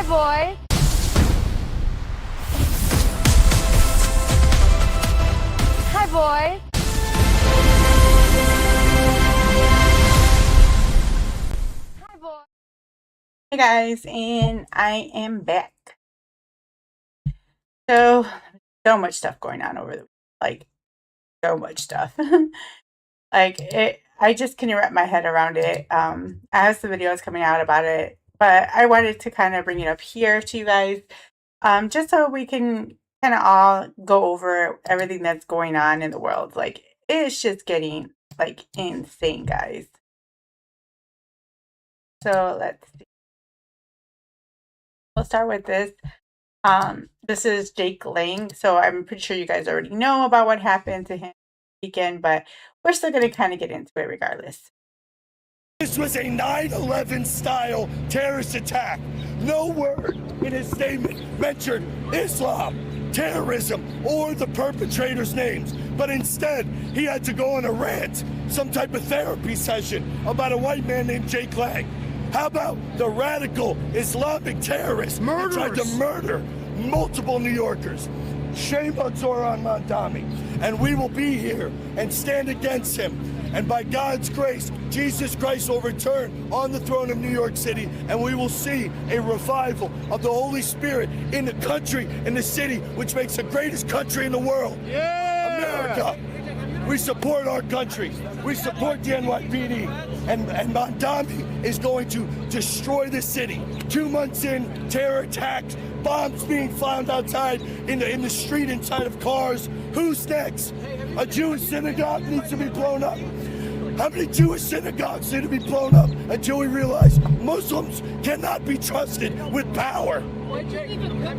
boy. Hi, boy. Hi, boy. Hey guys, and I am back. So much stuff going on over the so much stuff. I just couldn't wrap my head around it. I have some videos coming out about it, but I wanted to kind of bring it up here to you guys, just so we can kind of all go over everything that's going on in the world. Like, it's just getting insane, guys. So let's see. We'll start with this. This is Jake Lang. So I'm pretty sure you guys already know about what happened to him this weekend, but we're still going to kind of get into it regardless. This was a 9/11 style terrorist attack. No word in his statement mentioned Islam, terrorism, or the perpetrators' names, but instead he had to go on a rant, some type of therapy session about a white man named Jake Lang. How about the radical Islamic terrorist who tried to murder multiple New Yorkers? Shame on Zoran Mandami. And we will be here and stand against him. And by God's grace, Jesus Christ will return on the throne of New York City, and we will see a revival of the Holy Spirit in the country, in the city, which makes the greatest country in the world. Yeah! America. We support our country. We support the NYPD. And Mandami is going to destroy the city. 2 months in, terror attacks, bombs being found outside in the street inside of cars. Who's next? A Jewish synagogue needs to be blown up. How many Jewish synagogues need to be blown up until we realize Muslims cannot be trusted with power? Have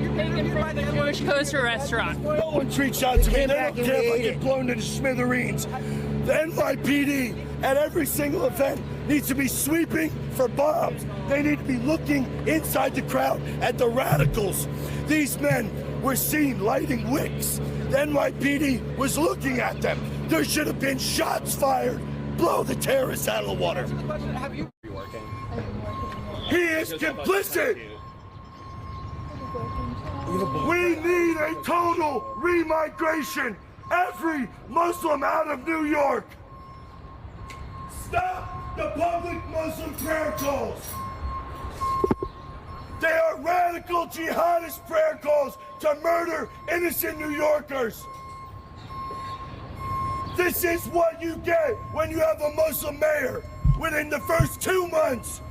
you been in the Jewish Coaster restaurant? No one's reached out to me. They don't care if I get blown to the smithereens. The NYPD at every single event needs to be sweeping for bombs. They need to be looking inside the crowd at the radicals. These men were seen lighting wicks. The NYPD was looking at them. There should have been shots fired. Blow the terrorists out of the water. He is complicit. We need a total remigration. Every Muslim out of New York. Stop the public Muslim prayer calls. They are radical jihadist prayer calls to murder innocent New Yorkers. This is what you get when you have a Muslim mayor. Within the first 2 months,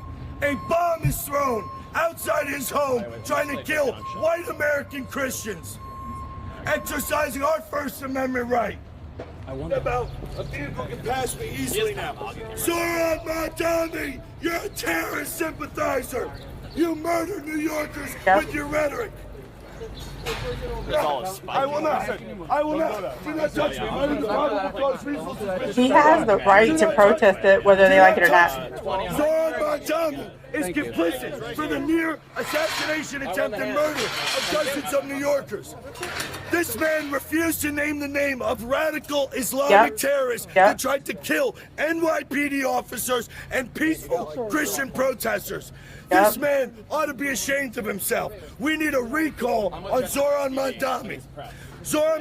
a bomb is thrown outside his home trying to kill white American Christians, exercising our First Amendment right. About a vehicle can pass me easily now. Zoran Mandami, you're a terrorist sympathizer. You murder New Yorkers with your rhetoric. No, I will not. I will not. Do not touch me. He has the right to protest it, whether they like it or not. Zoran Mandami is complicit for the near assassination attempt and murder of dozens of New Yorkers. This man refused to name the name of radical Islamic terrorists that tried to kill NYPD officers and peaceful Christian protesters. This man ought to be ashamed of himself. We need a recall on Zoran Mandami.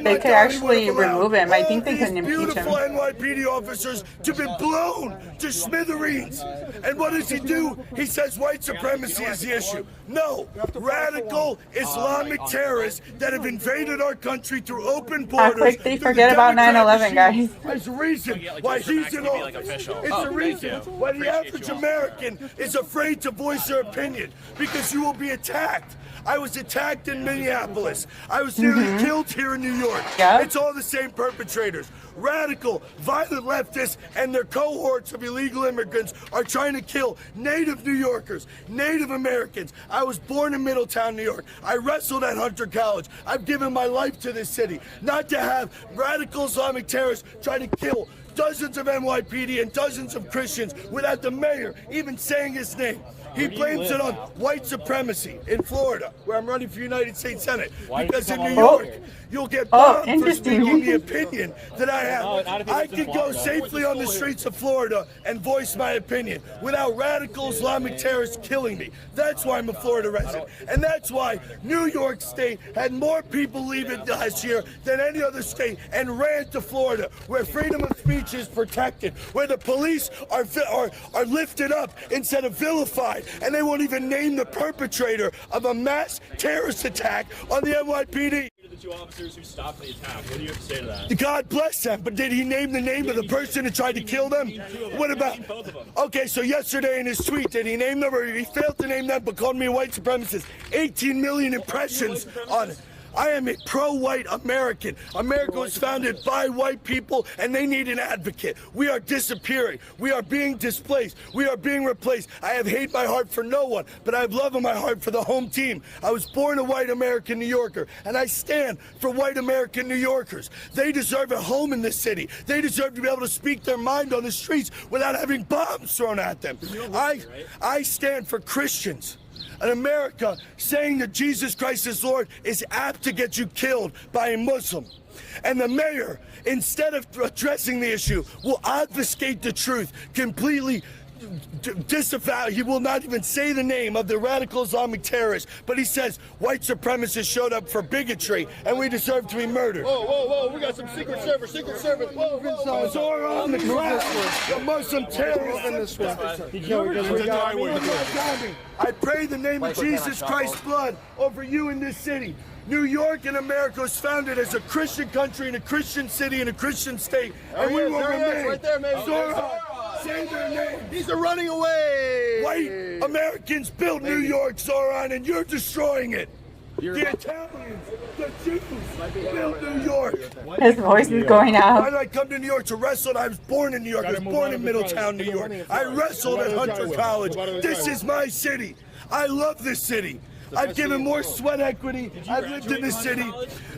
They could actually remove him. I think they can impeach him. Beautiful NYPD officers to be blown to smithereens. And what does he do? He says white supremacy is the issue. No, radical Islamic terrorists that have invaded our country through open borders. How quick they forget about 9/11, guys. It's the reason why he's in office. It's the reason why the average American is afraid to voice their opinion, because you will be attacked. I was attacked in Minneapolis. I was nearly killed here in New York. It's all the same perpetrators. Radical, violent leftists and their cohorts of illegal immigrants are trying to kill native New Yorkers, Native Americans. I was born in Middletown, New York. I wrestled at Hunter College. I've given my life to this city. Not to have radical Islamic terrorists try to kill dozens of NYPD and dozens of Christians without the mayor even saying his name. He blames it on white supremacy in Florida, where I'm running for United States Senate. Because in New York, you'll get bombed for speaking the opinion that I have. I can go safely on the streets of Florida and voice my opinion without radical Islamic terrorists killing me. That's why I'm a Florida resident. And that's why New York State had more people leave it last year than any other state and ran to Florida, where freedom of speech is protected, where the police are lifted up instead of vilified, and they won't even name the perpetrator of a mass terrorist attack on the NYPD. The two officers who stopped the attack. What do you have to say to that? God bless them, but did he name the name of the person who tried to kill them? What about? Okay, so yesterday in his tweet, did he name them, or he failed to name them but called me a white supremacist? 18 million impressions on it. I am a pro-white American. America was founded by white people, and they need an advocate. We are disappearing. We are being displaced. We are being replaced. I have hate in my heart for no one, but I have love in my heart for the home team. I was born a white American New Yorker, and I stand for white American New Yorkers. They deserve a home in this city. They deserve to be able to speak their mind on the streets without having bombs thrown at them. I stand for Christians. An America saying that Jesus Christ is Lord is apt to get you killed by a Muslim. And the mayor, instead of addressing the issue, will obfuscate the truth, completely disavow. He will not even say the name of the radical Islamic terrorist, but he says white supremacists showed up for bigotry and we deserve to be murdered. Whoa, we got some Secret Service. Whoa. Zora on the ground, the Muslim terrorist. I pray the name of Jesus Christ's blood over you in this city. New York and America was founded as a Christian country in a Christian city in a Christian state, and we will remain. Right there, man. Zora, say their name. He's running away. White Americans built New York, Zoran, and you're destroying it. The Italians, the Jews built New York. His voice is going Why out. did I come to New York to wrestle? I was born in New York. I was born in Middletown, New York. I wrestled at Hunter College. This is my city. I love this city. I've given more sweat equity. I've lived in this city.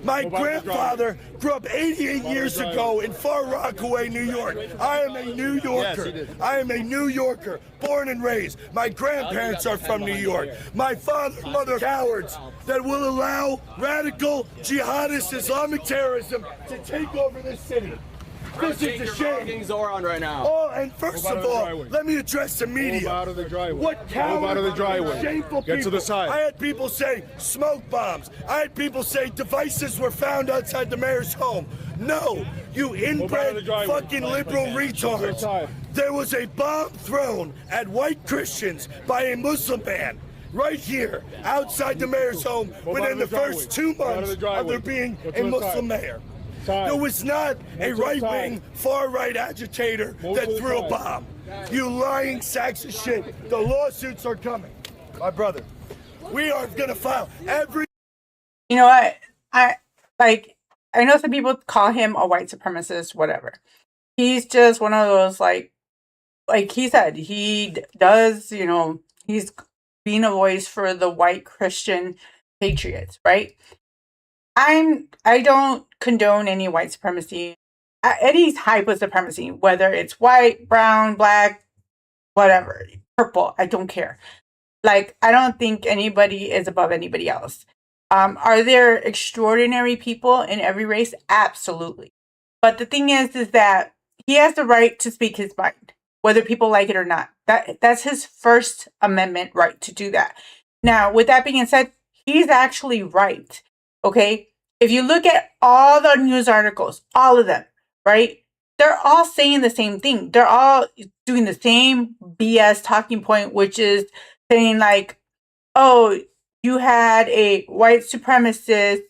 My grandfather grew up 88 years ago in Far Rockaway, New York. I am a New Yorker. I am a New Yorker, born and raised. My grandparents are from New York. My father and mother cowards that will allow radical jihadist Islamic terrorism to take over this city. This is a shame. Zoran right now. Oh, and first of all, let me address the media. Move out of the driveway. What coward, Move out of the driveway. Shameful Get people. to the side. I had people say smoke bombs. I had people say devices were found outside the mayor's home. No, you inbred fucking liberal retards. There was a bomb thrown at white Christians by a Muslim man. Right here, outside the mayor's home, within the first 2 months of there being a Muslim mayor. There was not a right-wing, far-right agitator that threw a bomb. You lying sacks of shit. The lawsuits are coming. My brother, we are going to file every... You know what? I know some people call him a white supremacist, whatever. He's just one of those, like he said, he does, he's being a voice for the white Christian patriots, right? I don't condone any white supremacy, any type of supremacy, whether it's white, brown, black, whatever, purple, I don't care. I don't think anybody is above anybody else. Are there extraordinary people in every race? Absolutely. But the thing is that he has the right to speak his mind, whether people like it or not. That's his First Amendment right to do that. Now, with that being said, he's actually right. Okay? If you look at all the news articles, all of them, right? They're all saying the same thing. They're all doing the same BS talking point, which is saying oh, you had a white supremacist,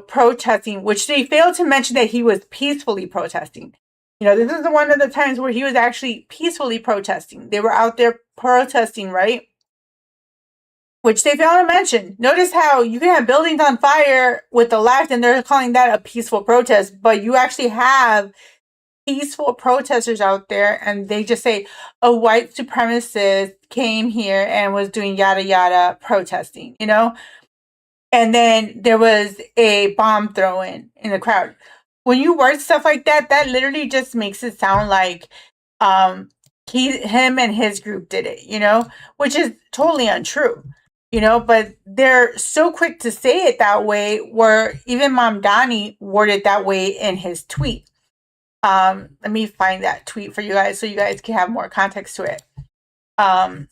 protesting, which they failed to mention that he was peacefully protesting. This is one of the times where he was actually peacefully protesting. They were out there protesting, right? Which they failed to mention. Notice how you can have buildings on fire with the left and they're calling that a peaceful protest, but you actually have peaceful protesters out there and they just say a white supremacist came here and was doing yada yada protesting, And then there was a bomb thrown in the crowd. When you word stuff like that, that literally just makes it sound like him and his group did it, you know, which is totally untrue, you know, but they're so quick to say it that way, where even Mamdani worded that way in his tweet. Let me find that tweet for you guys so you guys can have more context to it. I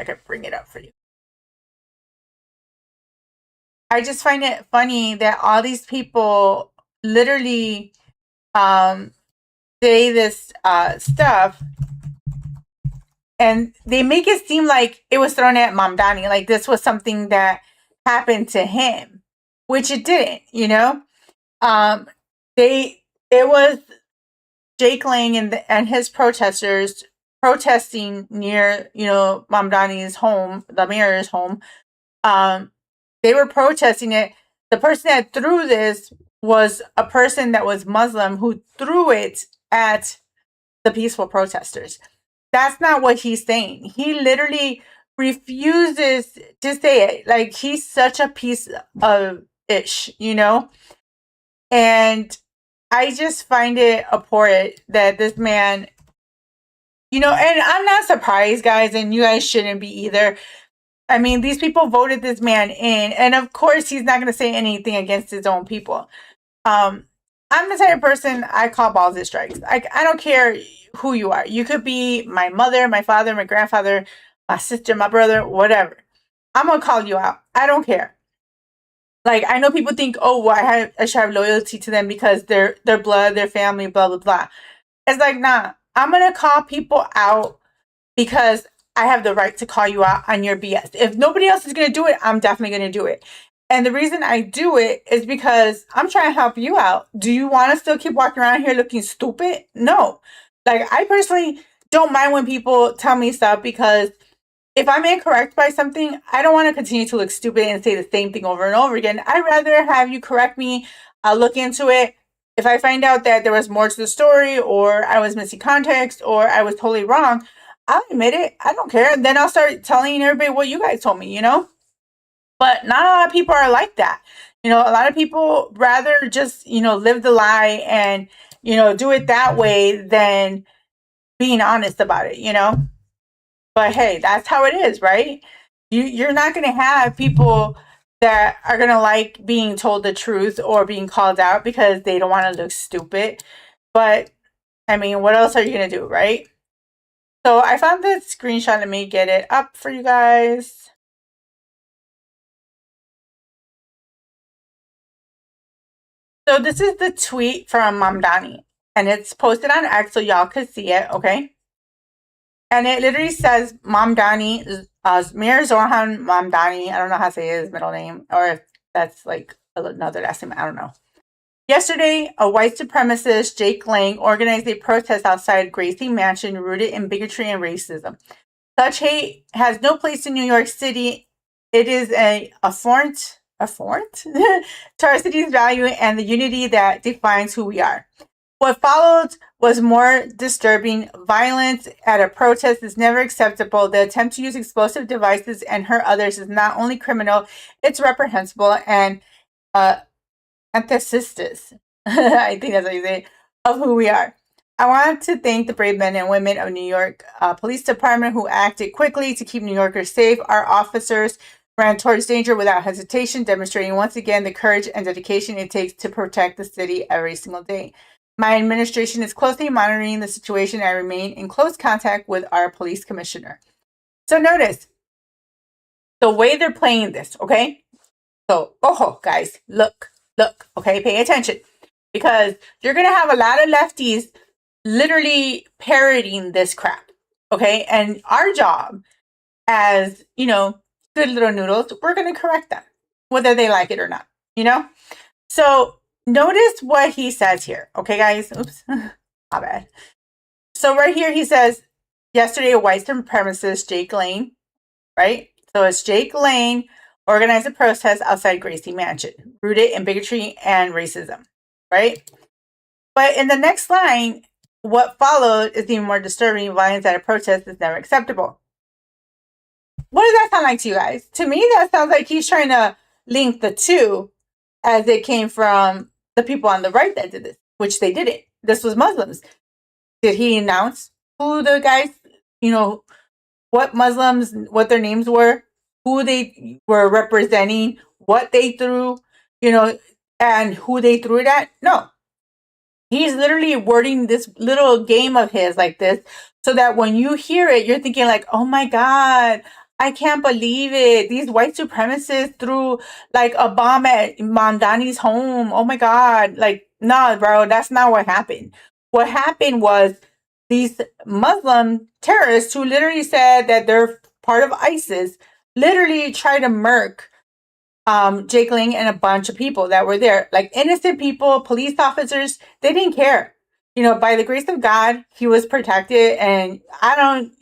could bring it up for you. I just find it funny that all these people literally say this stuff, and they make it seem like it was thrown at Mamdani, like this was something that happened to him, which it didn't, you know. It was Jake Lang and his protesters protesting near, you know, Mamdani's home, the mayor's home. They were protesting it. The person that threw this was a person that was Muslim who threw it at the peaceful protesters. That's not what he's saying. He literally refuses to say it. Like, he's such a piece of ish, you know? And I just find it abhorrent that this man, you know, and I'm not surprised, guys, and you guys shouldn't be either. I mean, these people voted this man in, and of course he's not going to say anything against his own people. I'm the type of person, I call balls and strikes. I don't care who you are. You could be my mother, my father, my grandfather, my sister, my brother, whatever. I'm going to call you out. I don't care. Like, I know people think, oh, well, I should have loyalty to them because they're blood, their family, blah, blah, blah. It's like, nah, I'm going to call people out because I have the right to call you out on your BS. If nobody else is going to do it, I'm definitely going to do it. And the reason I do it is because I'm trying to help you out. Do you want to still keep walking around here looking stupid? No. Like, I personally don't mind when people tell me stuff, because if I'm incorrect by something, I don't want to continue to look stupid and say the same thing over and over again. I'd rather have you correct me. I'll look into it. If I find out that there was more to the story, or I was missing context, or I was totally wrong, I'll admit it. I don't care. And then I'll start telling everybody what you guys told me, you know? But not a lot of people are like that. You know, a lot of people rather just, you know, live the lie and, you know, do it that way than being honest about it, you know? But hey, that's how it is, right? You're not going to have people that are going to like being told the truth or being called out because they don't want to look stupid. But, I mean, what else are you going to do, right? So I found this screenshot. Let me get it up for you guys. So this is the tweet from Mamdani, and it's posted on X so y'all could see it, okay? And it literally says Mamdani, Mir Zorhan Mamdani. I don't know how to say his middle name, or if that's like another last name. I don't know. Yesterday, a white supremacist, Jake Lang, organized a protest outside Gracie Mansion rooted in bigotry and racism. Such hate has no place in New York City. It is an affront to our city's value and the unity that defines who we are. What followed was more disturbing. Violence at a protest is never acceptable. The attempt to use explosive devices and hurt others is not only criminal, it's reprehensible and antithesis, I think that's how you say it, of who we are. I want to thank the brave men and women of New York Police Department who acted quickly to keep New Yorkers safe. Our officers ran towards danger without hesitation, demonstrating once again the courage and dedication it takes to protect the city every single day. My administration is closely monitoring the situation. I remain in close contact with our police commissioner. So notice the way they're playing this, okay? So, guys, look, okay? Pay attention, because you're going to have a lot of lefties literally parroting this crap, okay? And our job as, you know, good little noodles, we're going to correct them, whether they like it or not, you know? So notice what he says here, okay, guys? Oops, my bad. So right here, he says, yesterday, a white supremacist, Jake Lane, right? So it's Jake Lane organized a protest outside Gracie Mansion, rooted in bigotry and racism, right? But in the next line, what followed is even more disturbing. Violence at a protest is never acceptable. What does that sound like to you guys? To me, that sounds like he's trying to link the two, as it came from the people on the right that did this, which they didn't. this was Muslims. Did he announce who the guys, what Muslims, what their names were, who they were representing, what they threw, and who they threw it at? No. He's literally wording this little game of his like this so that when you hear it, you're thinking like, oh my God, I can't believe it. These white supremacists threw like a bomb at Mamdani's home. Oh my God. Like, nah, bro, that's not what happened. What happened was these Muslim terrorists who literally said that they're part of ISIS literally tried to murk Jake Lang and a bunch of people that were there, like innocent people, police officers. They didn't care. By the grace of God, he was protected. And I'm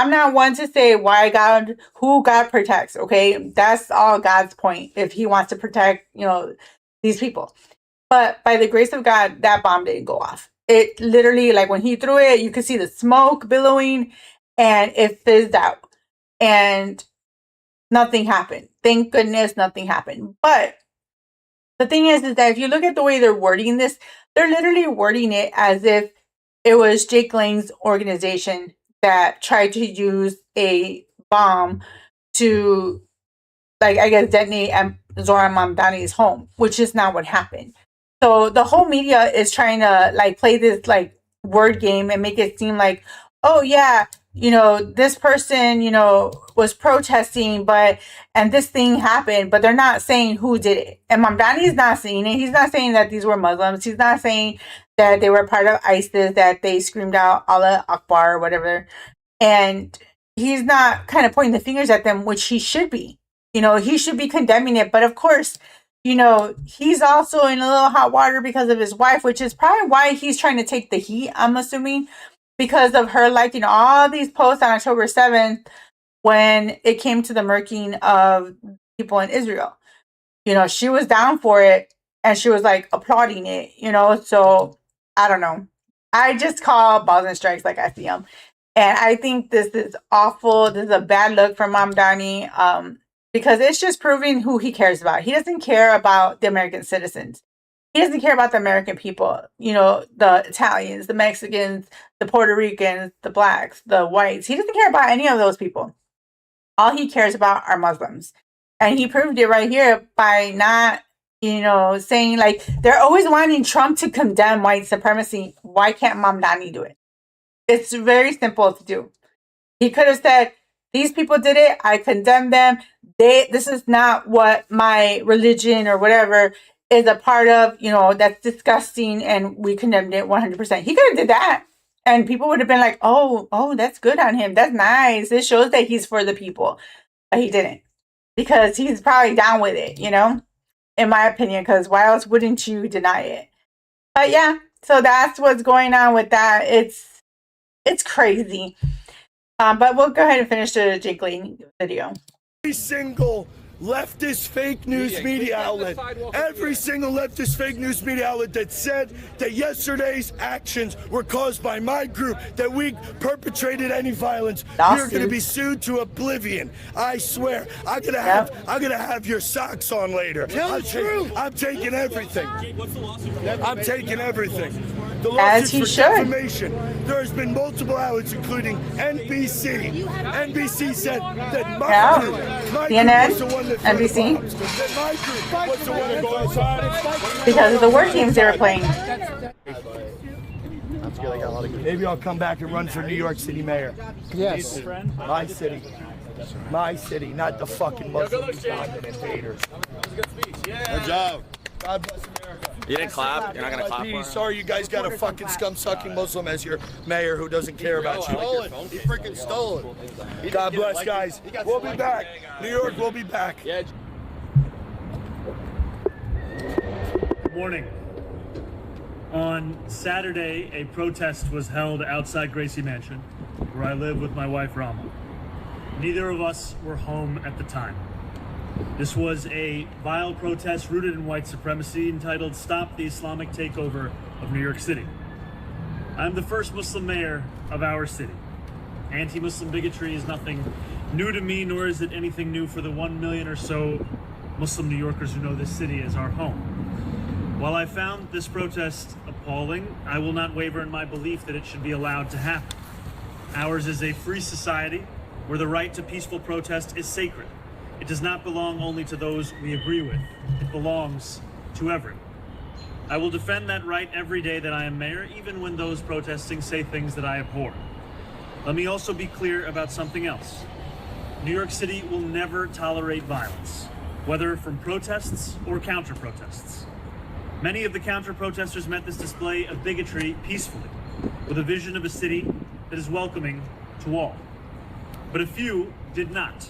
not one to say who God protects. Okay. That's all God's point. If he wants to protect, these people. But by the grace of God, that bomb didn't go off. It literally, like when he threw it, you could see the smoke billowing and it fizzed out. And nothing happened. Thank goodness nothing happened. But the thing is that if you look at the way they're wording this, they're literally wording it as if it was Jake Lang's organization that tried to use a bomb to, like, I guess, detonate at Zohran Mamdani's home, which is not what happened. So the whole media is trying to like play this like word game and make it seem like, oh yeah, this person, was protesting, and this thing happened, but they're not saying who did it. And Mamdani's not saying it. He's not saying that these were Muslims. He's not saying that they were part of ISIS, that they screamed out Allah Akbar or whatever. And he's not kind of pointing the fingers at them, which he should be. He should be condemning it. But of course, he's also in a little hot water because of his wife, which is probably why he's trying to take the heat, I'm assuming. Because of her liking all these posts on October 7th when it came to the murking of people in Israel. She was down for it and she was like applauding it, so I don't know. I just call balls and strikes like I see them. And I think this is awful. This is a bad look for Mamdani because it's just proving who he cares about. He doesn't care about the American citizens. He doesn't care about the American people, the Italians, the Mexicans, the Puerto Ricans, the blacks, the whites. He doesn't care about any of those people. All he cares about are Muslims. And he proved it right here by not, saying like, they're always wanting Trump to condemn white supremacy. Why can't Mamdani do it? It's very simple to do. He could have said, these people did it. I condemn them. This is not what my religion or whatever is a part of, that's disgusting, and we condemned it 100%. He could have did that, and people would have been like, oh, that's good on him. That's nice. It shows that he's for the people. But he didn't, because he's probably down with it, in my opinion, because why else wouldn't you deny it? But yeah, so that's what's going on with that. It's crazy. But we'll go ahead and finish the Jake Lang video. Every single leftist fake news media outlet, every single leftist fake news media outlet that said that yesterday's actions were caused by my group, that we perpetrated any violence, you're going to be sued to oblivion. I swear. I'm gonna have your socks on later. Tell the truth. I'm taking everything. I'm taking everything. The As he for should. defamation. There has been multiple outlets, including NBC. NBC said that my group CNN, was the one that NBC. that my group was the one that caused Because of the word games they were playing. Maybe I'll come back and run for New York City mayor. Yes. My city. My city, not the fucking Muslim invaders. Good job. God bless America. You didn't clap? You're not gonna clap for Petey, him? sorry you guys got a fucking scum-sucking Muslim as your mayor who doesn't care about you. Stole it. He freaking stole it. God bless, guys. We'll be back. New York, we'll be back. Good morning. On Saturday, a protest was held outside Gracie Mansion, where I live with my wife, Rama. Neither of us were home at the time. This was a vile protest rooted in white supremacy entitled Stop the Islamic Takeover of New York City. I'm the first Muslim mayor of our city. Anti-Muslim bigotry is nothing new to me, nor is it anything new for the 1 million or so Muslim New Yorkers who know this city as our home. While I found this protest appalling, I will not waver in my belief that it should be allowed to happen. Ours is a free society where the right to peaceful protest is sacred. It does not belong only to those we agree with. It belongs to everyone. I will defend that right every day that I am mayor, even when those protesting say things that I abhor. Let me also be clear about something else. New York City will never tolerate violence, whether from protests or counter-protests. Many of the counter-protesters met this display of bigotry peacefully, with a vision of a city that is welcoming to all. But a few did not.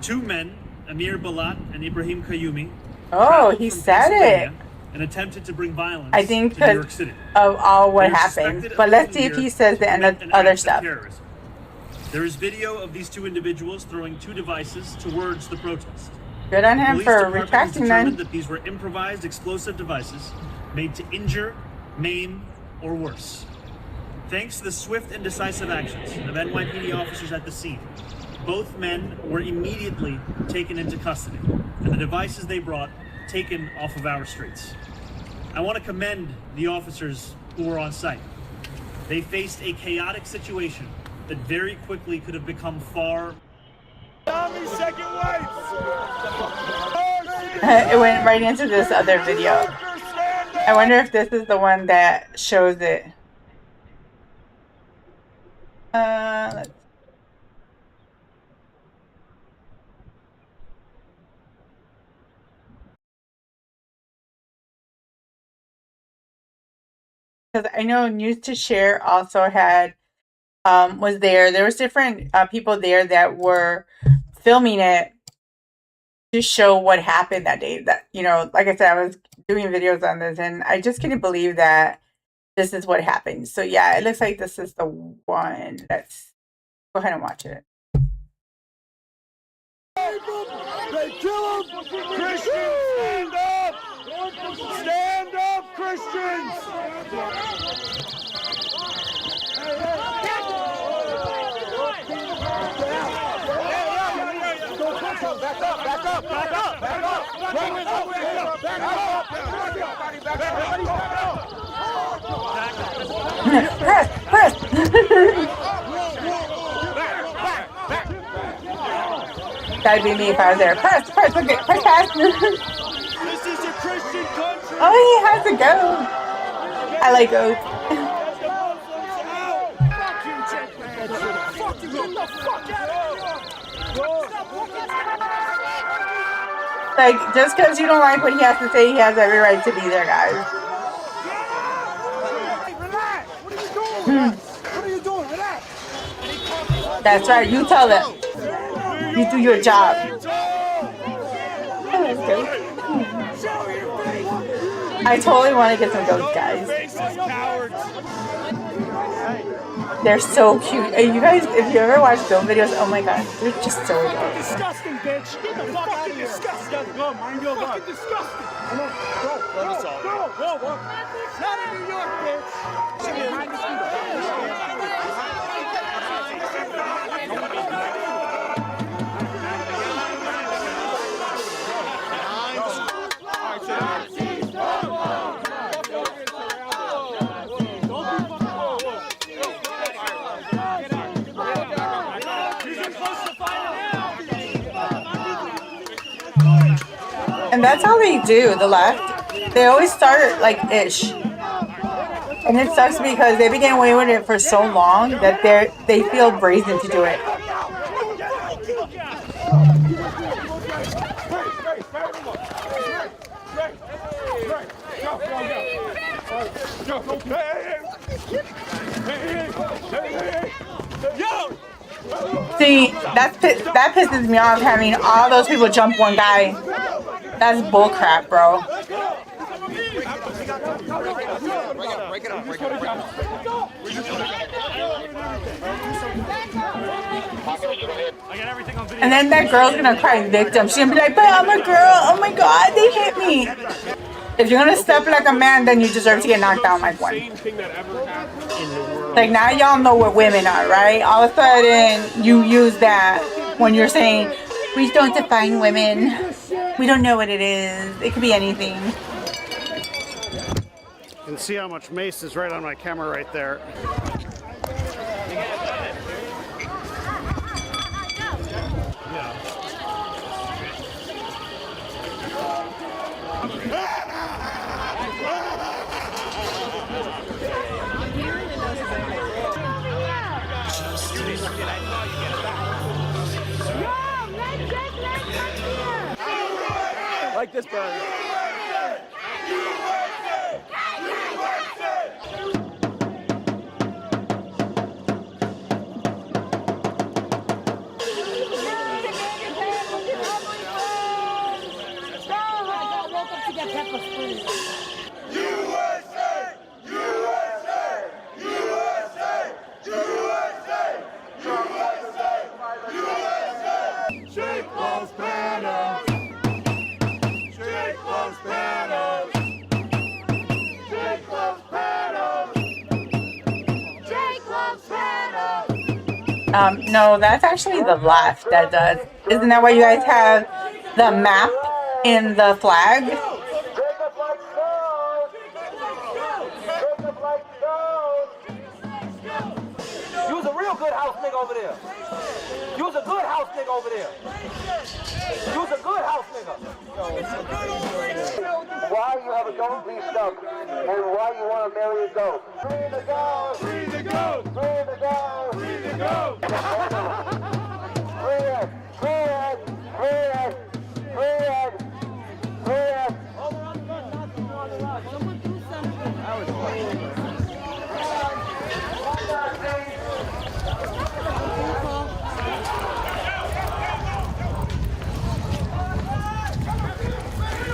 Two men, Amir Balat and Ibrahim Qayyumi, Oh, he said it. And attempted to bring violence I think to New York City. Of all what They are happened. suspected But of let's being see if he here says the to commit an other act of stuff. terrorism. There is video of these two individuals throwing two devices towards the protest. Good on him Police for department has retracting determined them. that these were improvised explosive devices made to injure, maim, or worse. Thanks to the swift and decisive actions of NYPD officers at the scene, both men were immediately taken into custody, and the devices they brought taken off of our streets. I want to commend the officers who were on site. They faced a chaotic situation that very quickly could have become far. Tommy's second wife. It went right into this other video. I wonder if this is the one that shows it. Let's because I know News to Share also had was there. There was different people there that were filming it to show what happened that day. That, you know, like I said, I was doing videos on this, and I just couldn't believe that this is what happened. So yeah, it looks like this is the one. Let's go ahead and watch it. They kill them! Christians, stand up! Stand up, Christians! Back up, back up, back up, back up! Press! That'd be me if I was there. Press, okay, press pass. This is a Christian country! Oh, he has to go. I like goats. Fuck you, get the fuck out of here! Like, just because you don't like what he has to say, he has every right to be there, guys. Relax! What are you doing? What are you doing? Relax! That's right, you tell them. You do your job. I totally want to get some goats, guys. They're so cute. You guys, if you ever watch goat videos, oh my god, they're just so adorable. Disgusting, bitch! Get the fuck out of here! Disgusting! Go, mind your butt. Fucking disgusting! Come on, go, let us all. Go, go, not in New York, bitch! And that's how they do, the left. They always start like ish. And it sucks because they've been getting away with it for so long that they feel brazen to do it. See, that pisses me off, having all those people jump one guy. That's bullcrap, bro. And then that girl's gonna cry victim. She's gonna be like, but I'm a girl. Oh my god, they hit me. If you're gonna step like a man, then you deserve to get knocked down like one. Like, now y'all know what women are, right? All of a sudden, you use that when you're saying, we don't define women. We don't know what it is. It could be anything. You can see how much mace is right on my camera right there. Like this, Brian. No, that's actually the left that does. Isn't that why you guys have the map in the flag? You was a real good house nigga over there. You was a good house nigga over there. You was a good house nigga. Why you have a goat beast up and why you want to marry a goat? Free the goat! Free the goat! Free the goat! Free the goat! Free it! Free it! Free it! Free it! Free it! Someone do something.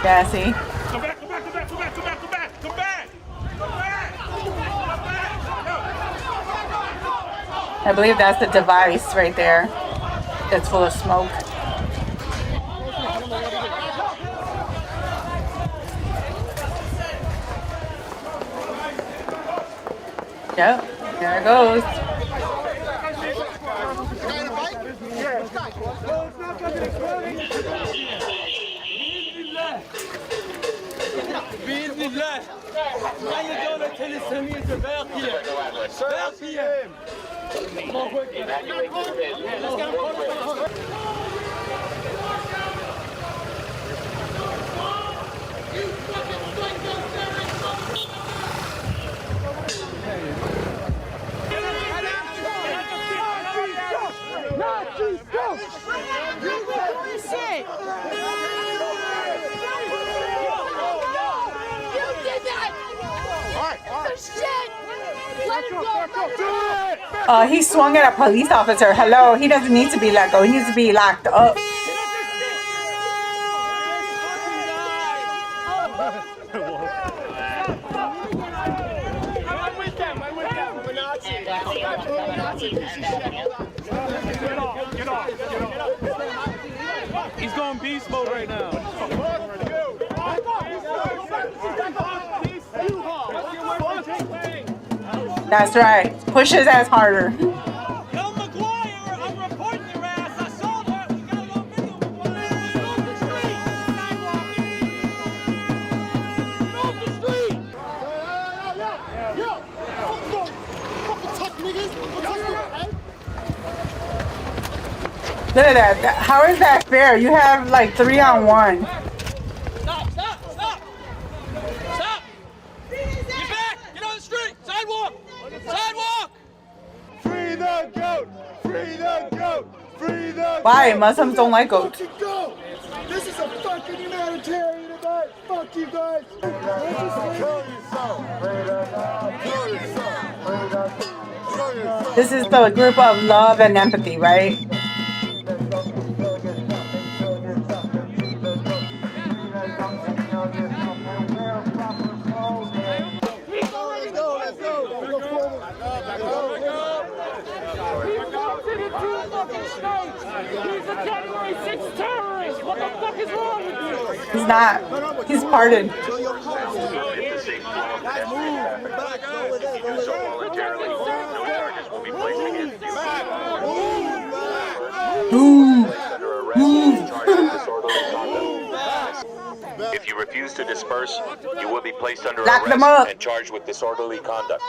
Yeah, see? Come back, come back, come back, come back, come back, come back, come back! I believe that's the device right there. It's full of smoke. Yep, there it goes. Bismillah. Why you gonna tell us to me to back here? Back here. He swung at a police officer. Hello, he doesn't need to be let go. He needs to be locked up. He's going beast mode right now. That's right. Push his ass harder. Look at that. How is that fair? You have like 3-on-1. Stop! Stop! Stop! Stop! Get back! Get on the street! Sidewalk! Sidewalk! Free the goat! Free the goat! Free the Why? Muslims don't like goats. goat! This is a fucking humanitarian event! Fuck you guys! Kill yourself! Kill yourself! This is the group of love and empathy, right? He's not. He's pardoned. If you refuse to disperse, you will be placed under Lock them arrest up. and charged with disorderly conduct.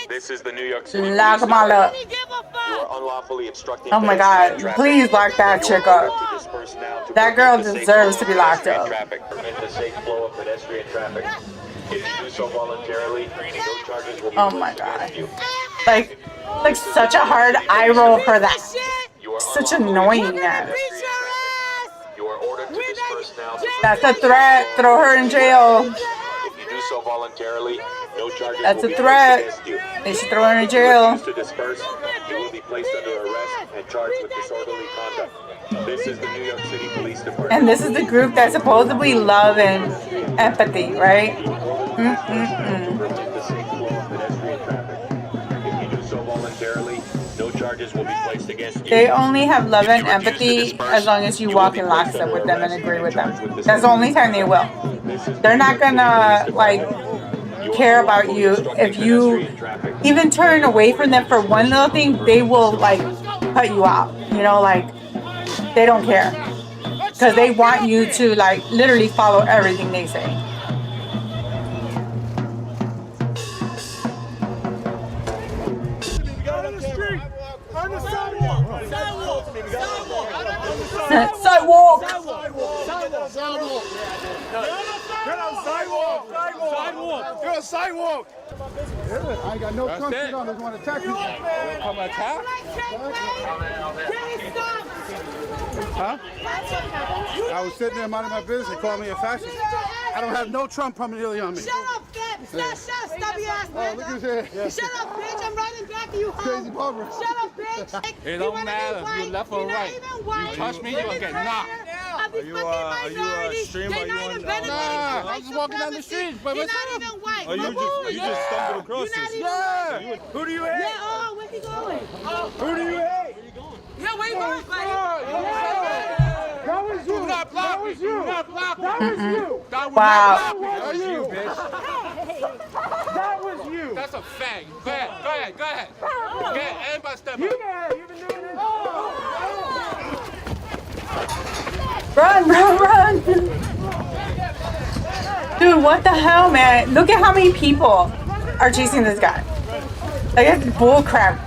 This is the New York City Lock Police them all up. Department. You are unlawfully obstructing Oh my pedestrian God. traffic. Please lock that You chick are ordered up. to disperse now to That permit girl the safe deserves flow to be of locked pedestrian up. traffic. Permit the safe flow of pedestrian traffic. If you do so voluntarily, no charges will be Oh my placed God. against you. Like such a hard eye roll for that. You are Such unlawfully annoyingness. obstructing pedestrian traffic. You are ordered to disperse now to That's permit a the threat. safe Throw flow her of in pedestrian jail. traffic. If you do so voluntarily, no charges That's will a be threat. placed against you. They should throw her in If you jail. refuse to disperse, you will be placed under arrest and charged with disorderly conduct. This is the New York City Police Department. And this is the group that supposedly love and empathy, right? You are ordered to disperse now to permit the safe flow of pedestrian traffic. If you do so voluntarily, no charges will be placed against you. They only have love If and you refuse to empathy disperse, as long as you will walk be in placed lockstep under with them and arrest agree with charged them. with That's the only disorderly time they will. conduct. This is the They're New not York City gonna Police like Department. You are care about unlawfully you obstructing if you pedestrian traffic. even turn away from them for one little thing. They will like cut you out. You know, like they don't care because they want you to like literally follow everything they say. Sidewalk. You're a sidewalk. I ain't got no country on. They want to attack you. Come attack? Huh? I was sitting there minding my business. They called me a fascist. I don't have no Trump permanently on me. Shut up, stubby ass man. Look at his head. Shut up, bitch. I'm running back to you home. Crazy barber. Shut up, bitch. It don't matter if you left or right. You touch me, you gonna get knocked. Are you a streamer? Are you on? Nah, I'm just walking down the street. But You're not even white. You just stumbled across this. Yeah. Who do you hate? Yeah, oh, where's he going? Who do you hate? Yeah, where you going, buddy? That was you. That was you. That was you. Wow. That was you, bitch. That was you. That's a fag. Go ahead. Go ahead. Everybody step up. You've been doing this. Run. Dude, what the hell, man? Look at how many people are chasing this guy. Like, it's bull crap.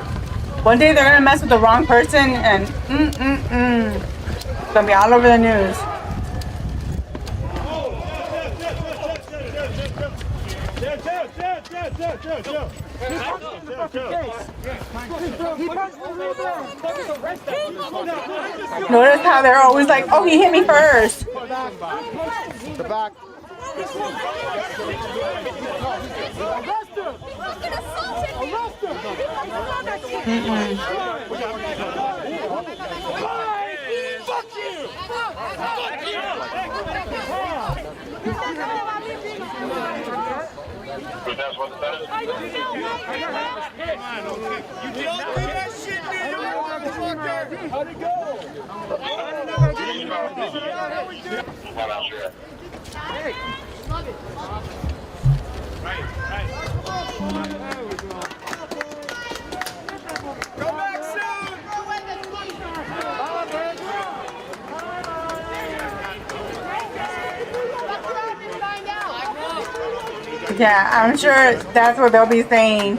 One day they're gonna mess with the wrong person and it's gonna be all over the news. Notice how they're always like, oh, he hit me first. The back. How'd it go? Yeah, I'm sure that's what they'll be saying.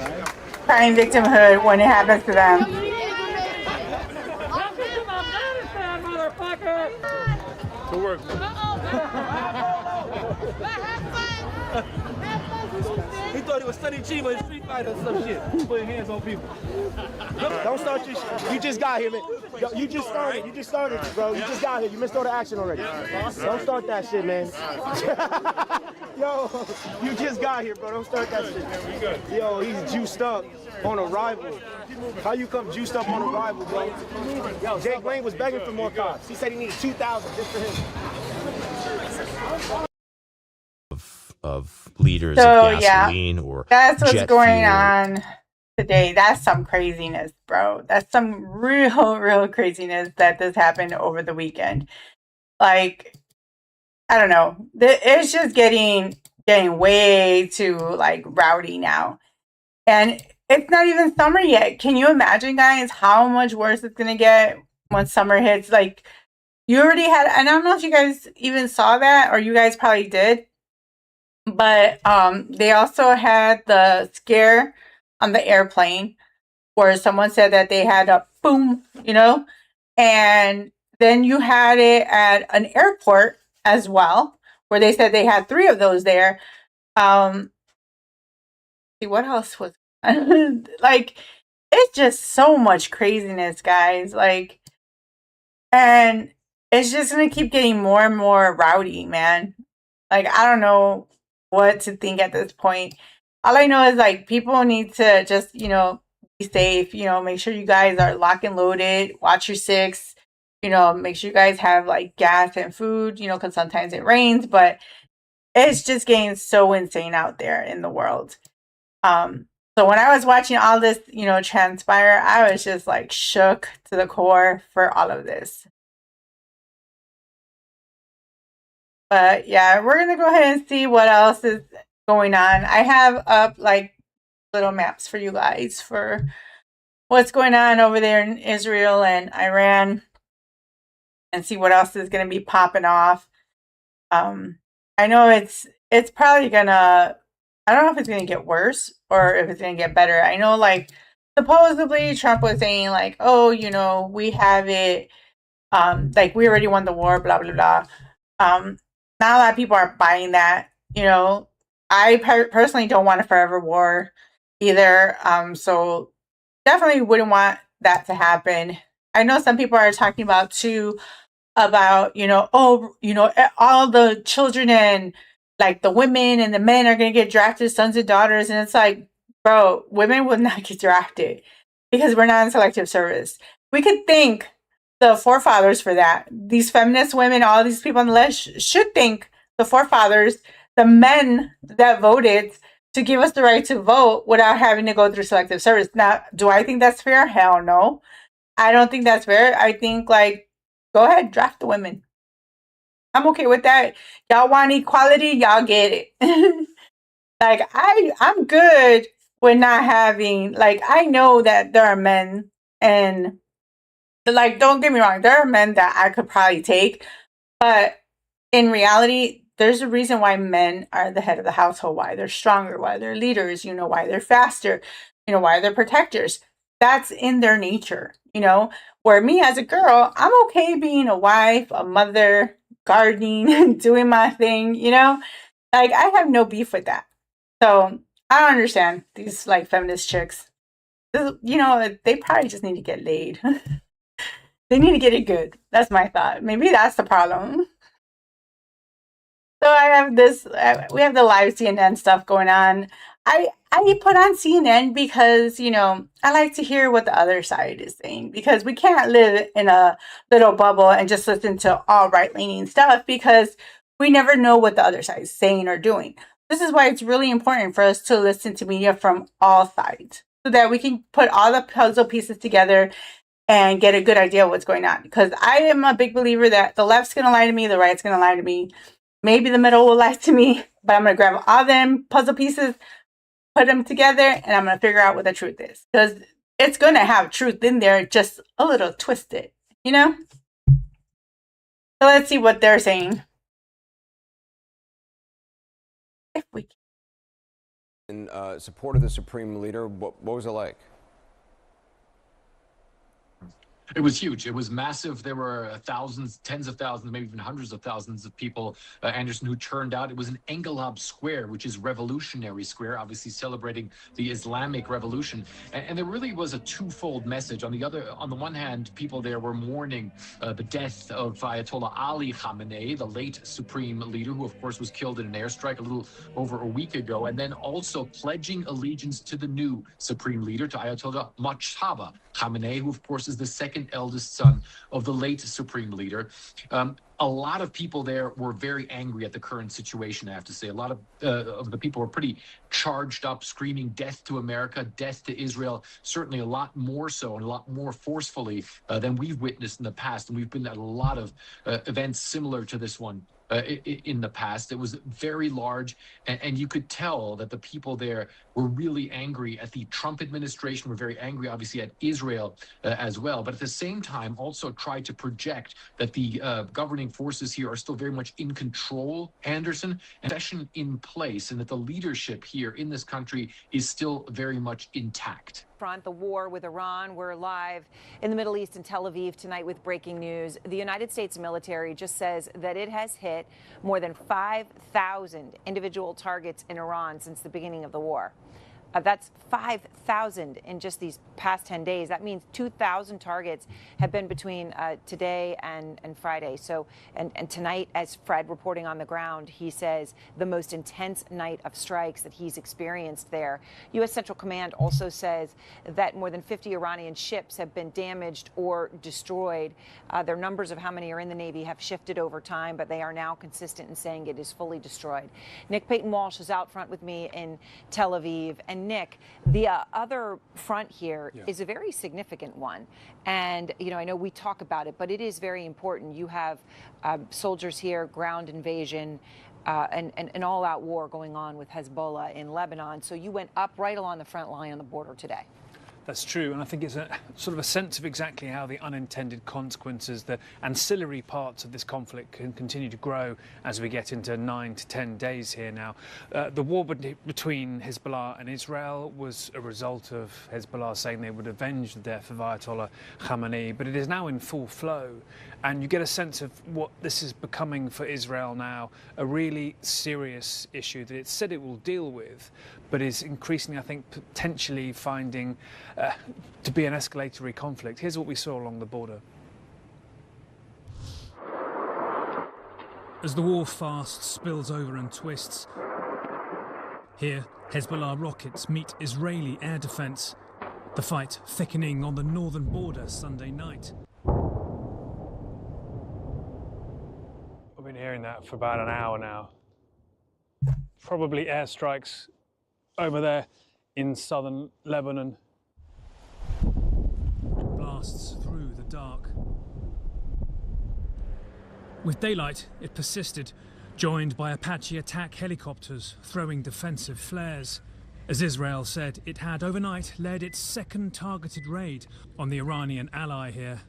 Crime victimhood when it happens to them. Good work. He thought he was studying Chiba in Street Fighter or some shit. Putting hands on people. Don't start your shit. You just got here, man. Yo, you just started, bro. You just got here. You missed all the action already. Don't start that shit, man. Yo, you just got here, bro. Don't start that shit. Yo, he's juiced up on arrival. How you come juiced up on arrival, bro? Yo, Jake Lane was begging for more cops. He said he needed 2,000 just for him. Of liters So of gasoline or that's what's jet going fuel. on today. That's some craziness, bro. That's some real craziness that this happened over the weekend. Like, I don't know. It's just getting way too like rowdy now. And it's not even summer yet. Can you imagine, guys, how much worse it's gonna get when summer hits? Like, you already had, and I don't know if you guys even saw that, or you guys probably did, but they also had the scare on the airplane where someone said that they had a boom, you know, and then you had it at an airport as well, where they said they had 3 of those there. See what else was like, it's just so much craziness, guys. Like, and it's just gonna keep getting more and more rowdy, man. Like, I don't know what to think at this point. All I know is like people need to just, you know, be safe, you know, make sure you guys are locked and loaded, watch your six, you know, make sure you guys have like gas and food, you know, because sometimes it rains, but it's just getting so insane out there in the world. So when I was watching all this, you know, transpire, I was just like shook to the core for all of this. But yeah, we're gonna go ahead and see what else is going on. I have up like little maps for you guys for what's going on over there in Israel and Iran, and see what else is gonna be popping off. I know it's probably gonna, I don't know if it's gonna get worse or if it's gonna get better. I know like supposedly Trump was saying like, oh, you know, we have it, like we already won the war, blah blah blah. Not a lot of people are buying that. You know, I personally don't want a forever war either. So definitely wouldn't want that to happen. I know some people are talking about too about, you know, oh, you know, all the children and like the women and the men are going to get drafted, sons and daughters. And it's like, bro, women would not get drafted because we're not in selective service. We could thank the forefathers for that. These feminist women, all these people on the left should thank the forefathers, the men that voted to give us the right to vote without having to go through selective service. Now, do I think that's fair? Hell no. I don't think that's fair. I think like, go ahead, draft the women. I'm okay with that. Y'all want equality, y'all get it. Like I'm good with not having, like, I know that there are men, and like, don't get me wrong, there are men that I could probably take, but in reality, there's a reason why men are the head of the household, why they're stronger, why they're leaders, you know, why they're faster, you know, why they're protectors. That's in their nature, you know. Where me as a girl, I'm okay being a wife, a mother, gardening, doing my thing, you know. Like, I have no beef with that. So I don't understand these like feminist chicks. You know, they probably just need to get laid. They need to get it good. That's my thought. Maybe that's the problem. So I have this, we have the live CNN stuff going on. I put on CNN because, you know, I like to hear what the other side is saying, because we can't live in a little bubble and just listen to all right-leaning stuff, because we never know what the other side is saying or doing. This is why it's really important for us to listen to media from all sides so that we can put all the puzzle pieces together and get a good idea of what's going on. Because I am a big believer that the left's going to lie to me, the right's going to lie to me. Maybe the middle will lie to me, but I'm going to grab all them puzzle pieces, put them together, and I'm going to figure out what the truth is. Because it's going to have truth in there, just a little twisted, you know? So let's see what they're saying. If we can. In support of the Supreme Leader, what was it like? It was huge. It was massive. There were thousands, tens of thousands, maybe even hundreds of thousands of people, Anderson, who turned out. It was in Engelab Square, which is Revolutionary Square, obviously celebrating the Islamic Revolution. And there really was a twofold message. On the one hand, people there were mourning the death of Ayatollah Ali Khamenei, the late supreme leader, who of course was killed in an airstrike a little over a week ago, and then also pledging allegiance to the new supreme leader, to Ayatollah Mojtaba Khamenei, who of course is the second eldest son of the late supreme leader. a lot of people there were very angry at the current situation, I have to say. A lot of the people were pretty charged up, screaming death to America, death to Israel, certainly a lot more so and a lot more forcefully than we've witnessed in the past. And we've been at a lot of events similar to this one in the past. It was very large, and you could tell that the people there were really angry at the Trump administration, were very angry, obviously, at Israel as well. But at the same time, also tried to project that the governing forces here are still very much in control, Anderson, and session in place, and that the leadership here in this country is still very much intact. Front, the war with Iran. We're live in the Middle East in Tel Aviv tonight with breaking news. The United States military just says that it has hit more than 5,000 individual targets in Iran since the beginning of the war. That's 5,000 in just these past 10 days. That means 2,000 targets have been between today and Friday. So, and tonight, as Fred reporting on the ground, he says the most intense night of strikes that he's experienced there. U.S. Central Command also says that more than 50 Iranian ships have been damaged or destroyed. Their numbers of how many are in the Navy have shifted over time, but they are now consistent in saying it is fully destroyed. Nick Payton-Walsh is out front with me in Tel Aviv. And Nick, the other front here is a very significant one. And, you know, I know we talk about it, but it is very important. You have soldiers here, ground invasion, and an all-out war going on with Hezbollah in Lebanon. So you went up right along the front line on the border today. That's true, and I think it's a sort of a sense of exactly how the unintended consequences, the ancillary parts of this conflict can continue to grow as we get into 9 to 10 days here now. The war between Hezbollah and Israel was a result of Hezbollah saying they would avenge the death of Ayatollah Khamenei, but it is now in full flow, and you get a sense of what this is becoming for Israel now, a really serious issue that it said it will deal with, but is increasingly, I think, potentially finding to be an escalatory conflict. Here's what we saw along the border. As the war fast spills over and twists, here Hezbollah rockets meet Israeli air defense. The fight thickening on the northern border Sunday night. I've been hearing that for about an hour now. Probably airstrikes over there in southern Lebanon. Blasts through the dark. With daylight, it persisted, joined by Apache attack helicopters throwing defensive flares. As Israel said, it had overnight led its second targeted raid on the Iranian ally here.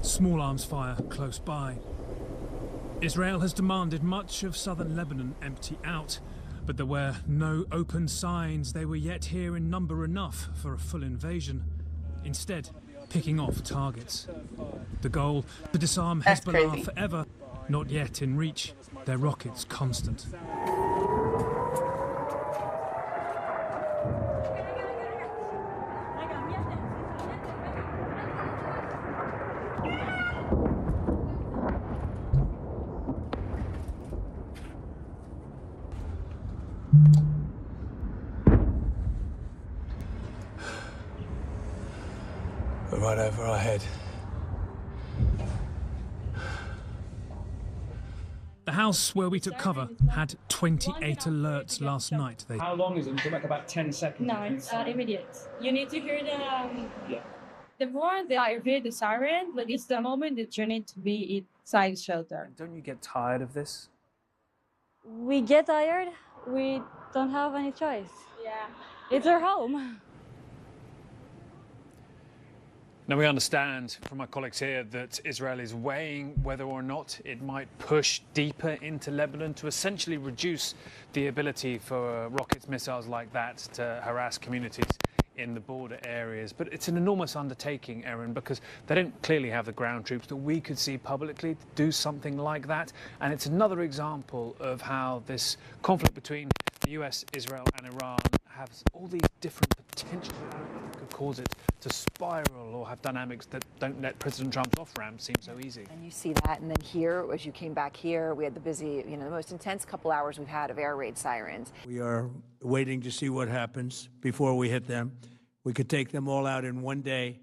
Small arms fire close by. Israel has demanded much of southern Lebanon empty out, but there were no open signs they were yet here in number enough for a full invasion. Instead, picking off targets. The goal, to disarm Hezbollah forever, not yet in reach, their rockets constant. Right over our head. The house where we took cover had 28 alerts last night. How long is it? It's like about 10 seconds. No, it's immediate. You need to hear the more I hear the siren, but it's the moment that you need to be inside shelter. Don't you get tired of this? We get tired. We don't have any choice. Yeah. It's our home. Now, we understand from my colleagues here that Israel is weighing whether or not it might push deeper into Lebanon to essentially reduce the ability for rockets, missiles like that to harass communities in the border areas. But it's an enormous undertaking, Erin, because they don't clearly have the ground troops that we could see publicly to do something like that. And it's another example of how this conflict between the US, Israel and Iran has all these different potential that could cause it to spiral or have dynamics that don't let President Trump's off-ramp seem so easy. And you see that, and then here, as you came back here, we had the busy, the most intense couple hours we've had of air raid sirens. We are waiting to see what happens before we hit them. We could take them all out in one day.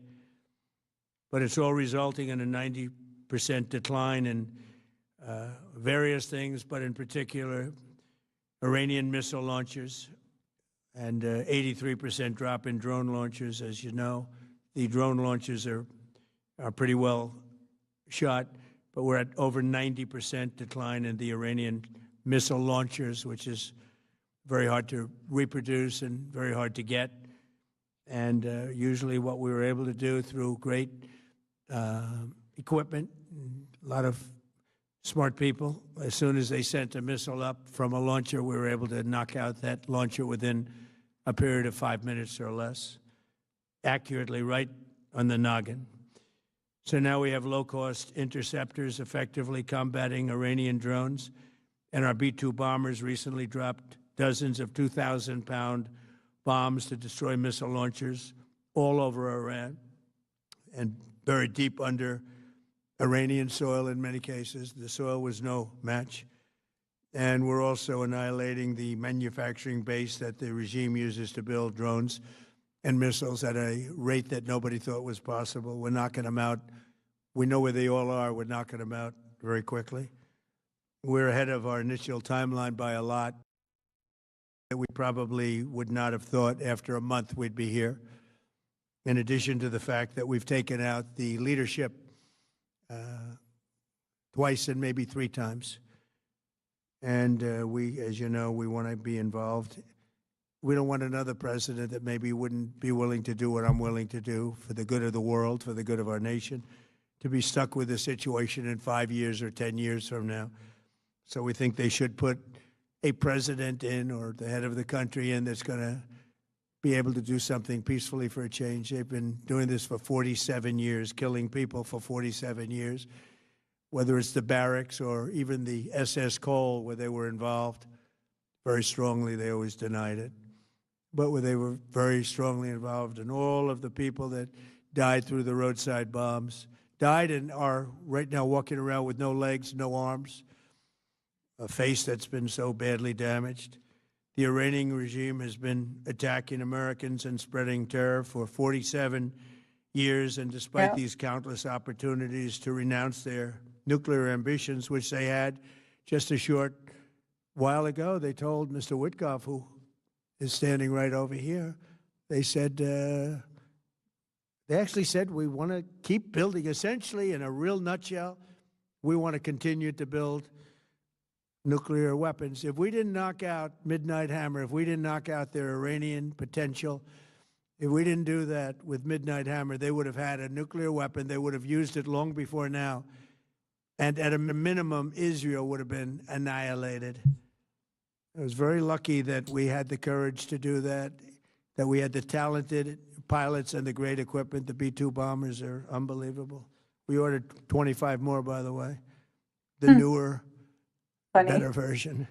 but it's all resulting in a 90% decline in various things, but in particular, Iranian missile launchers and 83% drop in drone launchers. As you know, the drone launchers are pretty well shot, but we're at over 90% decline in the Iranian missile launchers, which is very hard to reproduce and very hard to get. And usually what we were able to do through great equipment, a lot of smart people, as soon as they sent a missile up from a launcher, we were able to knock out that launcher within a period of 5 minutes or less, accurately, right on the noggin. So now we have low-cost interceptors effectively combating Iranian drones, and our B-2 bombers recently dropped dozens of 2,000-pound bombs to destroy missile launchers all over Iran and buried deep under Iranian soil in many cases. The soil was no match. And we're also annihilating the manufacturing base that the regime uses to build drones and missiles at a rate that nobody thought was possible. We're knocking them out. We know where they all are. We're knocking them out very quickly. We're ahead of our initial timeline by a lot that we probably would not have thought after a month we'd be here. In addition to the fact that we've taken out the leadership twice and maybe 3 times. And we, as you know, we want to be involved. We don't want another president that maybe wouldn't be willing to do what I'm willing to do for the good of the world, for the good of our nation, to be stuck with the situation in 5 years or 10 years from now. So we think they should put a president in, or the head of the country in, that's going to be able to do something peacefully for a change. They've been doing this for 47 years, killing people for 47 years, whether it's the barracks or even the SS Cole, where they were involved very strongly. They always denied it. But where they were very strongly involved, and all of the people that died through the roadside bombs, died and are right now walking around with no legs, no arms, a face that's been so badly damaged. The Iranian regime has been attacking Americans and spreading terror for 47 years, and despite these countless opportunities to renounce their nuclear ambitions, which they had just a short while ago, they told Mr. Witkoff, who is standing right over here, they said, they actually said, we want to keep building. Essentially, in a real nutshell, we want to continue to build nuclear weapons. If we didn't knock out Midnight Hammer, if we didn't knock out their Iranian potential, if we didn't do that with Midnight Hammer, they would have had a nuclear weapon. They would have used it long before now. And at a minimum, Israel would have been annihilated. I was very lucky that we had the courage to do that, that we had the talented pilots and the great equipment. The B-2 bombers are unbelievable. We ordered 25 more, by the way. The newer, better version.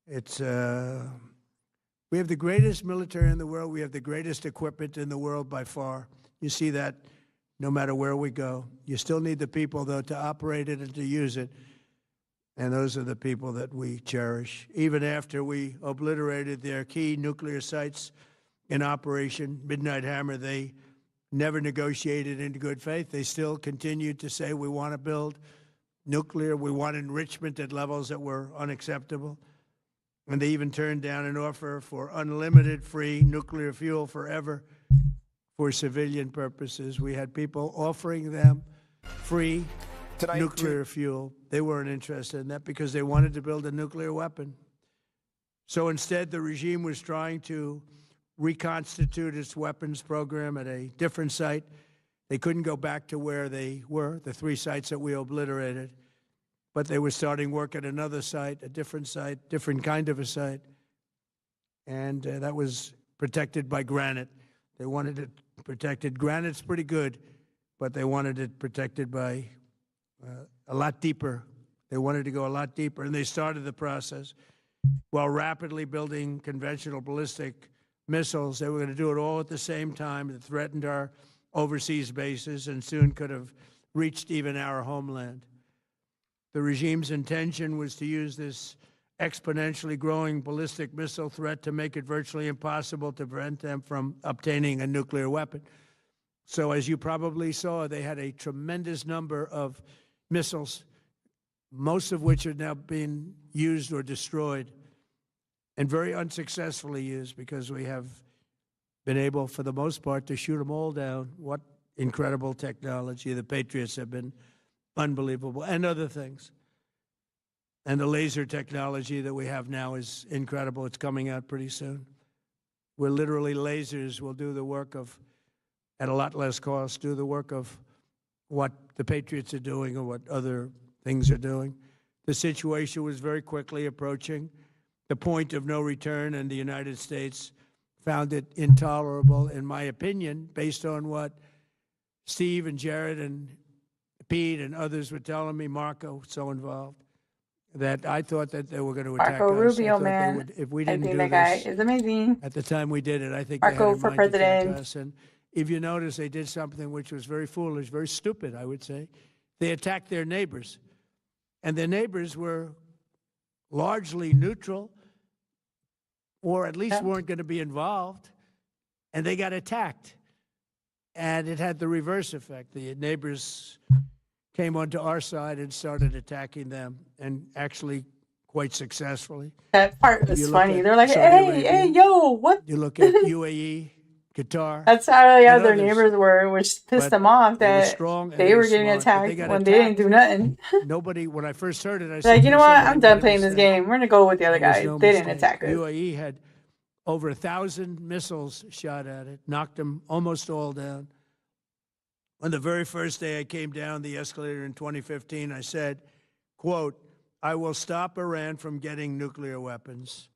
It's we have the greatest military in the world. We have the greatest equipment in the world by far. You see that no matter where we go. You still need the people, though, to operate it and to use it. And those are the people that we cherish. Even after we obliterated their key nuclear sites in Operation Midnight Hammer, they never negotiated in good faith. They still continued to say, we want to build nuclear. We want enrichment at levels that were unacceptable. And they even turned down an offer for unlimited free nuclear fuel forever for civilian purposes. We had people offering them free nuclear fuel. They weren't interested in that because they wanted to build a nuclear weapon. So instead, the regime was trying to reconstitute its weapons program at a different site. They couldn't go back to where they were, the 3 sites that we obliterated, but they were starting work at another site, a different site, different kind of a site, and that was protected by granite. They wanted it protected. Granite's pretty good, but they wanted it protected by a lot deeper. They wanted to go a lot deeper, and they started the process while rapidly building conventional ballistic missiles. They were going to do it all at the same time. It threatened our overseas bases and soon could have reached even our homeland. The regime's intention was to use this exponentially growing ballistic missile threat to make it virtually impossible to prevent them from obtaining a nuclear weapon. So as you probably saw, they had a tremendous number of missiles, most of which are now being used or destroyed, and very unsuccessfully used, because we have been able, for the most part, to shoot them all down. What incredible technology. The Patriots have been unbelievable, and other things. And the laser technology that we have now is incredible. It's coming out pretty soon. Where literally lasers will do the work of, at a lot less cost, do the work of what the Patriots are doing or what other things are doing. The situation was very quickly approaching the point of no return, and the United States found it intolerable, in my opinion, based on what Steve and Jared and Pete and others were telling me, Marco, so involved, that I thought that they were going to attack Marco us. Rubio, I thought man. they would, if we I didn't think do that guy this is amazing. at the time we did it, I think Marco they had in for mind to attack president. us. And if you notice, they did something which was very foolish, very stupid, I would say. They attacked their neighbors, and their neighbors were largely neutral, or at least weren't going to be involved, and they got attacked. And it had the reverse effect. The neighbors came onto our side and started attacking them, and actually quite successfully. That part If was you look funny. at They're like, Saudi hey, Arabia, hey, yo, what? you look at UAE, Qatar. That's how and their others. neighbors were, which pissed But them off they were that strong and they were were getting smart, but attacked they got when they didn't do nothing. Nobody, when I first heard it, I They're said, like, you know what? somebody I'm made done a playing this mistake. game. We're going to go with the other There was guys. no They didn't mistake. attack us. UAE had over 1,000 missiles shot at it, knocked them almost all down. On the very first day I came down the escalator in 2015, I said, quote, I will stop Iran from getting nuclear weapons,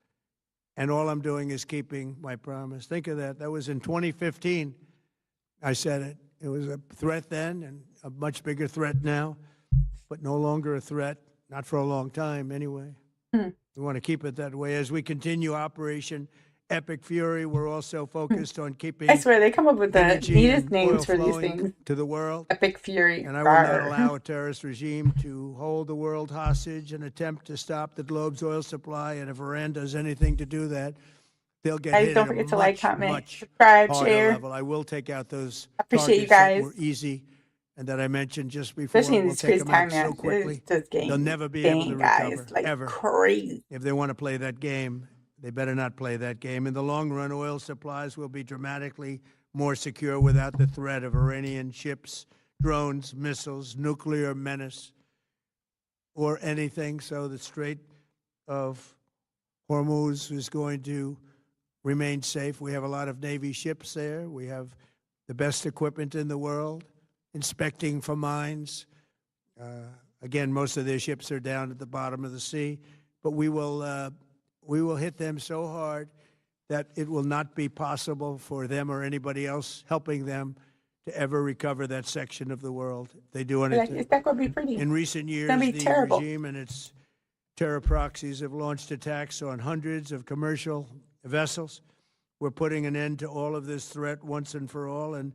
and all I'm doing is keeping my promise. Think of that. That was in 2015. I said it. It was a threat then, and a much bigger threat now, but no longer a threat, not for a long time anyway. We want to keep it that way. As we continue Operation Epic Fury, we're also focused on keeping I swear, they come up with the energy neatest and names oil for these flowing things. to the world. Epic Fury. And I will not Rawr. allow a terrorist regime to hold the world hostage and attempt to stop the globe's oil supply. And if Iran does anything to do that, they'll get Guys, hit don't at forget a to like, much, comment, much subscribe, harder share. level. I will take out those Appreciate you targets that guys. were easy and that I mentioned just before. Especially in We'll this take crazy them out time, so man. quickly. It's just They'll never be able to guys, recover, like ever. crazy. If they want to play that game, they better not play that game. In the long run, oil supplies will be dramatically more secure without the threat of Iranian ships, drones, missiles, nuclear menace, or anything. So the Strait of Hormuz is going to remain safe. We have a lot of Navy ships there. We have the best equipment in the world, inspecting for mines. Again, most of their ships are down at the bottom of the sea, but we will hit them so hard that it will not be possible for them or anybody else helping them to ever recover that section of the world. If they do anything. It's not going to be pretty. In recent years, gonna be the terrible. regime and its terror proxies have launched attacks on hundreds of commercial vessels. We're putting an end to all of this threat once and for all, and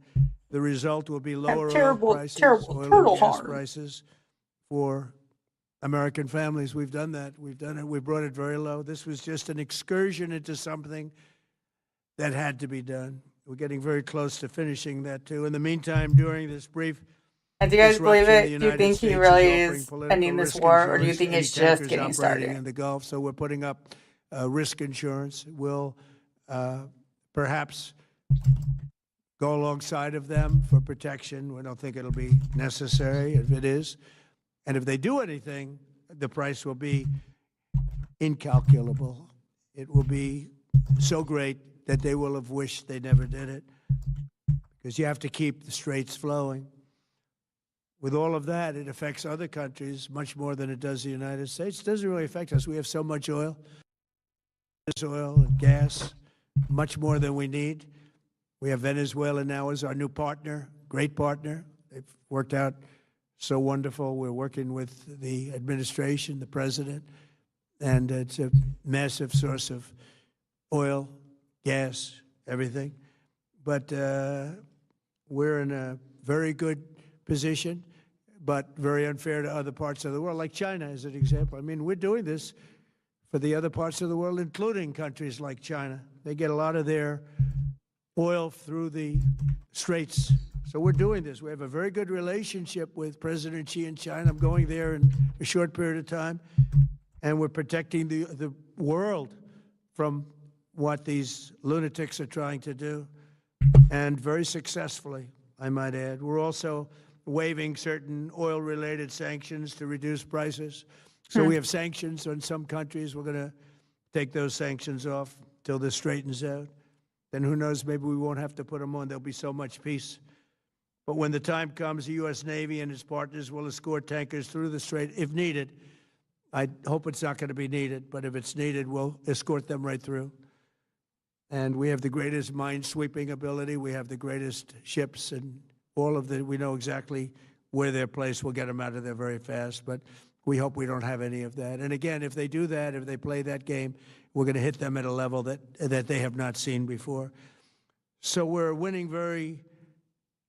the result will be lower terrible, oil prices, terrible, oil turtle and gas harm. prices for American families. We've done that. We've done it. We brought it very low. This was just an excursion into something that had to be done. We're getting very close to finishing that, too. In the meantime, during this brief And do you guys believe disruption, it? the Do you United think he States really offering is political ending this risk war, or do you insurance think to it's any just tankers getting operating started? in the Gulf. So we're putting up risk insurance. We'll perhaps go alongside of them for protection. We don't think it'll be necessary if it is. And if they do anything, the price will be incalculable. It will be so great that they will have wished they never did it, because you have to keep the straits flowing. With all of that, it affects other countries much more than it does the United States. It doesn't really affect us. We have so much oil and gas, much more than we need. We have Venezuela now as our new partner, great partner. They've worked out so wonderful. We're working with the administration, the president, and it's a massive source of oil, gas, everything. But we're in a very good position, but very unfair to other parts of the world, like China as an example. I mean, we're doing this for the other parts of the world, including countries like China. They get a lot of their oil through the straits So we're doing this. We have a very good relationship with President Xi in China. I'm going there in a short period of time, and we're protecting the world from what these lunatics are trying to do, and very successfully, I might add. We're also waiving certain oil-related sanctions to reduce prices. So we have sanctions on some countries. We're going to take those sanctions off till this straightens out. Then who knows, maybe we won't have to put them on. There'll be so much peace. But when the time comes, the U.S. Navy and its partners will escort tankers through the strait if needed. I hope it's not going to be needed, but if it's needed, we'll escort them right through. And we have the greatest mine-sweeping ability. We have the greatest ships, and all of the, we know exactly where they're placed. We'll get them out of there very fast, but we hope we don't have any of that. And again, if they do that, if they play that game, we're going to hit them at a level that they have not seen before. So we're winning very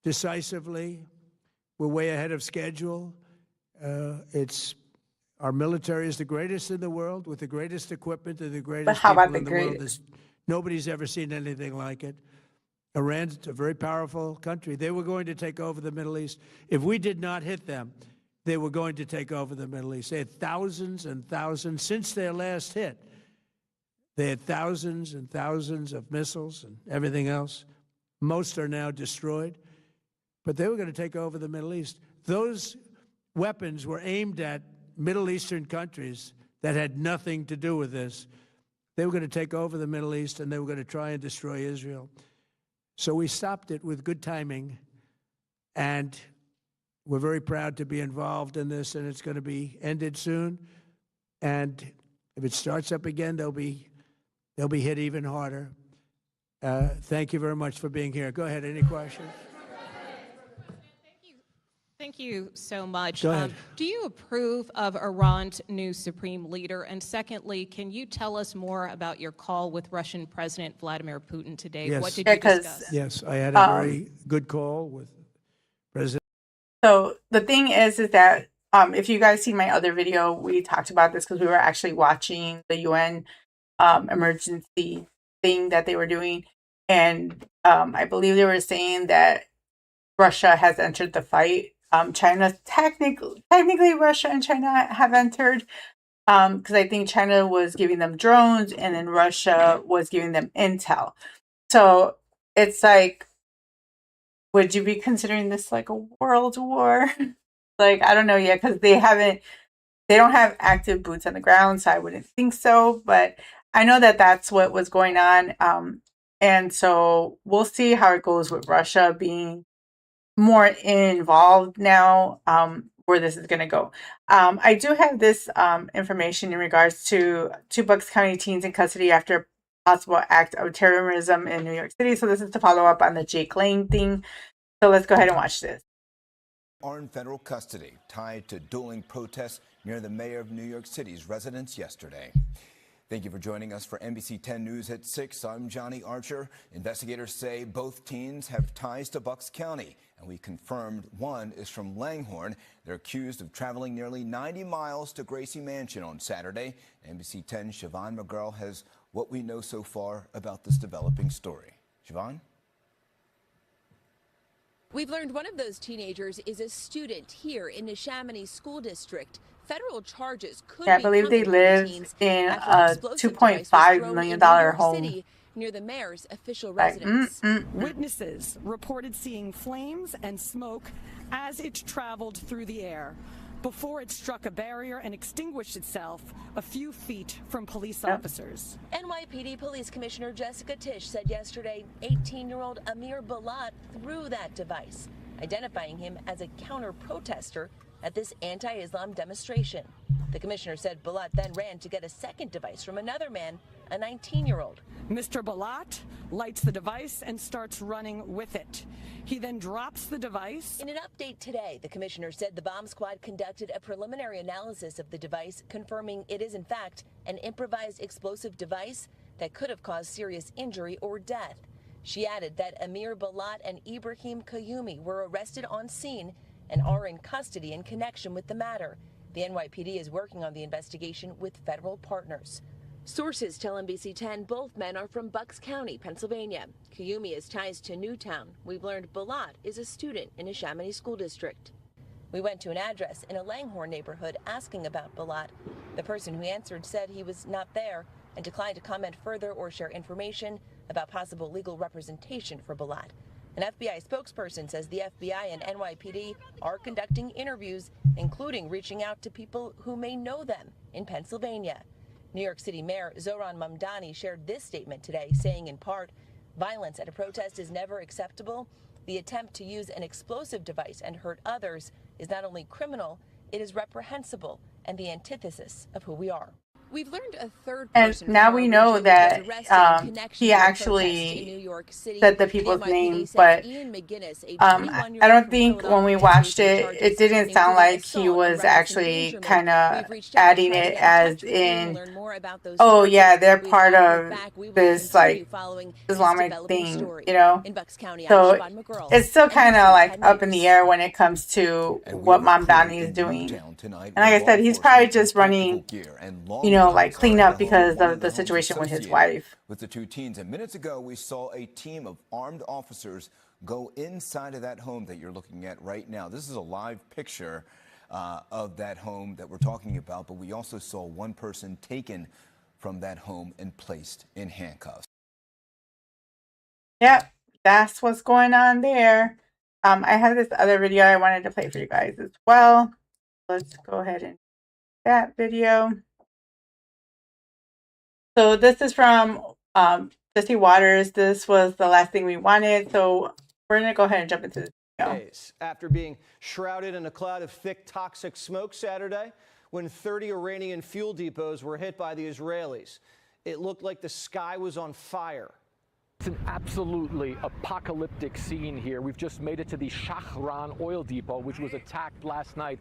decisively. We're way ahead of schedule. Our military is the greatest in the world, with the greatest equipment and the greatest how about people in the the world. greatest? Nobody's ever seen anything like it. Iran's a very powerful country. They were going to take over the Middle East. If we did not hit them, they were going to take over the Middle East. They had thousands and thousands since their last hit. They had thousands and thousands of missiles and everything else. Most are now destroyed. But they were going to take over the Middle East. Those weapons were aimed at Middle Eastern countries that had nothing to do with this. They were going to take over the Middle East, and they were going to try and destroy Israel. So we stopped it with good timing, and we're very proud to be involved in this, and it's going to be ended soon. And if it starts up again, they'll be hit even harder. Thank you very much for being here. Go ahead. Any questions? Thank you so much. Go ahead. Do you approve of Iran's new supreme leader? And secondly, can you tell us more about your call with Russian President Vladimir Putin today? Yes. What did you discuss? Yes, I had a very good call with President. So the thing is that if you guys see my other video, we talked about this because we were actually watching the UN emergency thing that they were doing. And I believe they were saying that Russia has entered the fight. China, technically Russia and China have entered, because I think China was giving them drones and then Russia was giving them intel. So it's like, would you be considering this like a world war? Like, I don't know yet, because they don't have active boots on the ground, so I wouldn't think so. But I know that that's what was going on. And so we'll see how it goes with Russia being more involved now, where this is going to go. I do have this information in regards to 2 Bucks County teens in custody after a possible act of terrorism in New York City. So this is to follow up on the Jake Lang thing. So let's go ahead and watch this. Are in federal custody, tied to dueling protests near the mayor of New York City's residence yesterday. Thank you for joining us for NBC 10 News at 6. I'm Johnny Archer. Investigators say both teens have ties to Bucks County, and we confirmed one is from Langhorne. They're accused of traveling nearly 90 miles to Gracie Mansion on Saturday. NBC 10's Siobhan McGurl has what we know so far about this developing story. Siobhan? We've learned one of those teenagers is a student here in the Chamonix School District. Federal charges could I be believe they coming live for the teens in after an a explosive device was $2.5 thrown million in New York home. City near the mayor's official Like, residence. Witnesses reported seeing flames and smoke as it traveled through the air before it struck a barrier and extinguished itself a few feet from police officers. NYPD Police Commissioner Jessica Tisch said yesterday 18-year-old Amir Balat threw that device, identifying him as a counter-protester at this anti-Islam demonstration. The commissioner said Balat then ran to get a second device from another man, a 19-year-old. Mr. Balat lights the device and starts running with it. He then drops the device. In an update today, the commissioner said the bomb squad conducted a preliminary analysis of the device, confirming it is in fact an improvised explosive device that could have caused serious injury or death. She added that Amir Balat and Ibrahim Kayumi were arrested on scene and are in custody in connection with the matter. The NYPD is working on the investigation with federal partners. Sources tell NBC 10 both men are from Bucks County, Pennsylvania. Kiyumi has ties to Newtown. We've learned Balat is a student in a Chamonix school district. We went to an address in a Langhorne neighborhood asking about Balat. The person who answered said he was not there and declined to comment further or share information about possible legal representation for Balat. An FBI spokesperson says the FBI and NYPD are conducting interviews, including reaching out to people who may know them in Pennsylvania. New York City Mayor Zohran Mamdani shared this statement today, saying in part, violence at a protest is never acceptable. The attempt to use an explosive device and hurt others is not only criminal, it is reprehensible and the antithesis of who we are. We've learned a third person. And now we know that he actually said the people's name, but I don't think when we watched it, it didn't sound like he was actually kind of adding it as in, oh yeah, they're part of this like Islamic thing, you know? So it's still kind of like up in the air when it comes to what Mamdani is doing. And like I said, he's probably just running, you know, like clean up because of the situation with his wife. With the two teens. And minutes ago, we saw a team of armed officers go inside of that home that you're looking at right now. This is a live picture of that home that we're talking about, but we also saw one person taken from that home and placed in handcuffs. Yep, that's what's going on there. I have this other video I wanted to play for you guys as well. Let's go ahead and that video. So this is from Jesse Waters. This was the last thing we wanted. So we're going to go ahead and jump into this video. After being shrouded in a cloud of thick, toxic smoke Saturday, when 30 Iranian fuel depots were hit by the Israelis, it looked like the sky was on fire. It's an absolutely apocalyptic scene here. We've just made it to the Shahran oil depot, which was attacked last night.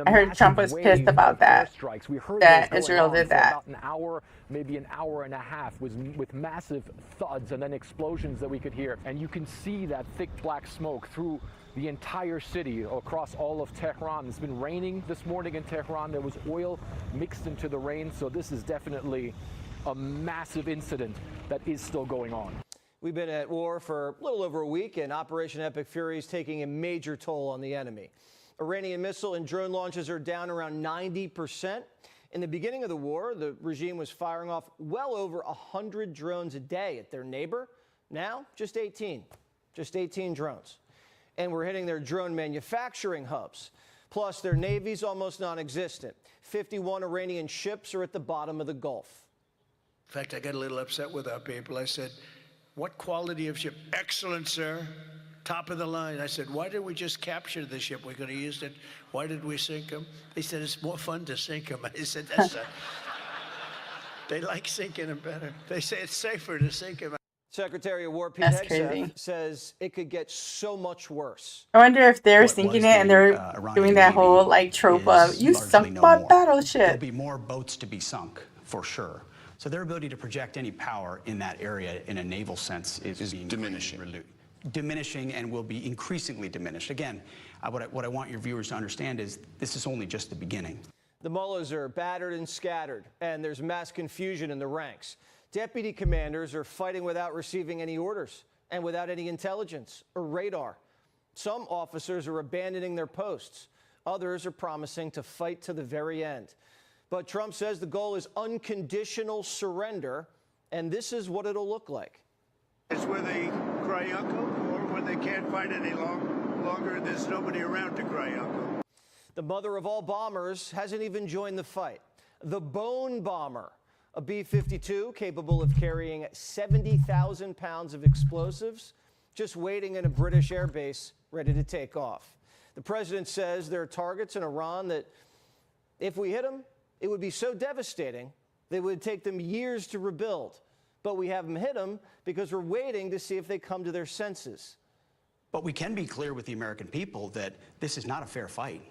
I heard Trump was pissed about that, strikes. We heard that Israel did that. About an hour, maybe an hour and a half, with massive thuds and then explosions that we could hear. And you can see that thick black smoke through the entire city, across all of Tehran. It's been raining this morning in Tehran. There was oil mixed into the rain, so this is definitely a massive incident that is still going on. We've been at war for a little over a week, and Operation Epic Fury is taking a major toll on the enemy. Iranian missile and drone launches are down around 90%. In the beginning of the war, the regime was firing off well over 100 drones a day at their neighbor. Now, just 18 drones. And we're hitting their drone manufacturing hubs. Plus, their navy's almost non-existent. 51 Iranian ships are at the bottom of the Gulf. In fact, I got a little upset with our people. I said, what quality of ship? Excellent, sir. Top of the line. I said, why did we just capture the ship? We're going to use it. Why did we sink them? They said, it's more fun to sink them. I said, that's they like sinking them better. They say it's safer to sink them. Secretary of War Pete Hegseth says it could get so much worse. I wonder if they're sinking it and they're doing that whole like trope of, you sunk my battleship. There'll be more boats to be sunk, for sure. So their ability to project any power in that area in a naval sense is diminishing and will be increasingly diminished. Again, what I want your viewers to understand is this is only just the beginning. The mullahs are battered and scattered, and there's mass confusion in the ranks. Deputy commanders are fighting without receiving any orders and without any intelligence or radar. Some officers are abandoning their posts. Others are promising to fight to the very end. But Trump says the goal is unconditional surrender, and this is what it'll look like. It's where they cry uncle, or when they can't fight any longer and there's nobody around to cry uncle. The mother of all bombers hasn't even joined the fight. The Bone Bomber, a B-52 capable of carrying 70,000 pounds of explosives, just waiting in a British airbase ready to take off. The president says there are targets in Iran that, if we hit them, it would be so devastating that it would take them years to rebuild. But we haven't hit them because we're waiting to see if they come to their senses. But we can be clear with the American people that this is not a fair fight,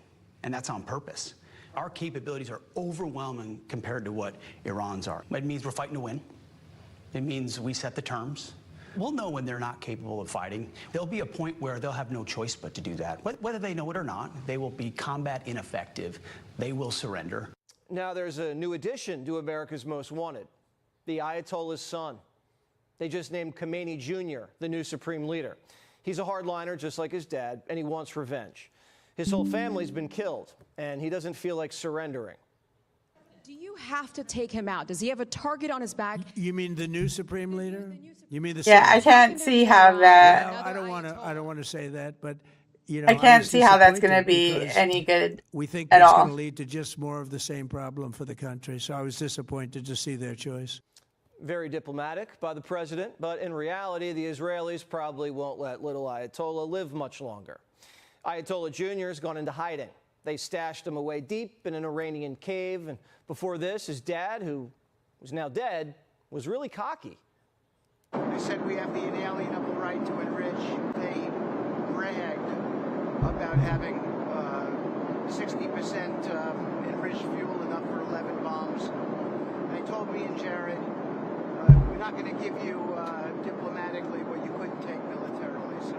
and that's on purpose. Our capabilities are overwhelming compared to what Iran's are. It means we're fighting to win. It means we set the terms. We'll know when they're not capable of fighting. There'll be a point where they'll have no choice but to do that. Whether they know it or not, they will be combat ineffective. They will surrender. Now there's a new addition to America's Most Wanted. the Ayatollah's son. They just named Khomeini Jr. the new supreme leader. He's a hardliner just like his dad, and he wants revenge. His whole family's been killed, and he doesn't feel like surrendering. Do you have to take him out? Does he have a target on his back? You mean the new supreme leader? You mean the Yeah, I can't see how that. Well, I don't want to say that, but you know, I can't was see how that's going to disappointed be because any good we think at that's all. going to lead to just more of the same problem for the country. So I was disappointed to see their choice. Very diplomatic by the president, but in reality, the Israelis probably won't let little Ayatollah live much longer. Ayatollah Jr. has gone into hiding. They stashed him away deep in an Iranian cave, and before this, his dad, who was now dead, was really cocky. They said we have the inalienable right to enrich. They bragged about having 60% enriched fuel, enough for 11 bombs. They told me and Jared, we're not going to give you diplomatically what you couldn't take militarily. So,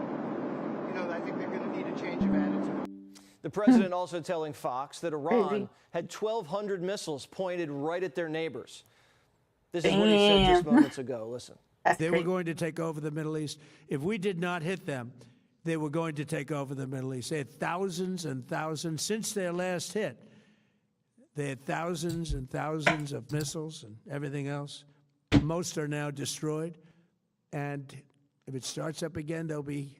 you know, I think they're going to need a change of attitude. The president also telling Fox that Iran had 1,200 missiles pointed right at their neighbors. This is what he said just moments ago. Listen. They were going to take over the Middle East. If we did not hit them, they were going to take over the Middle East. They had thousands and thousands since their last hit. They had thousands and thousands of missiles and everything else. Most are now destroyed, and if it starts up again, they'll be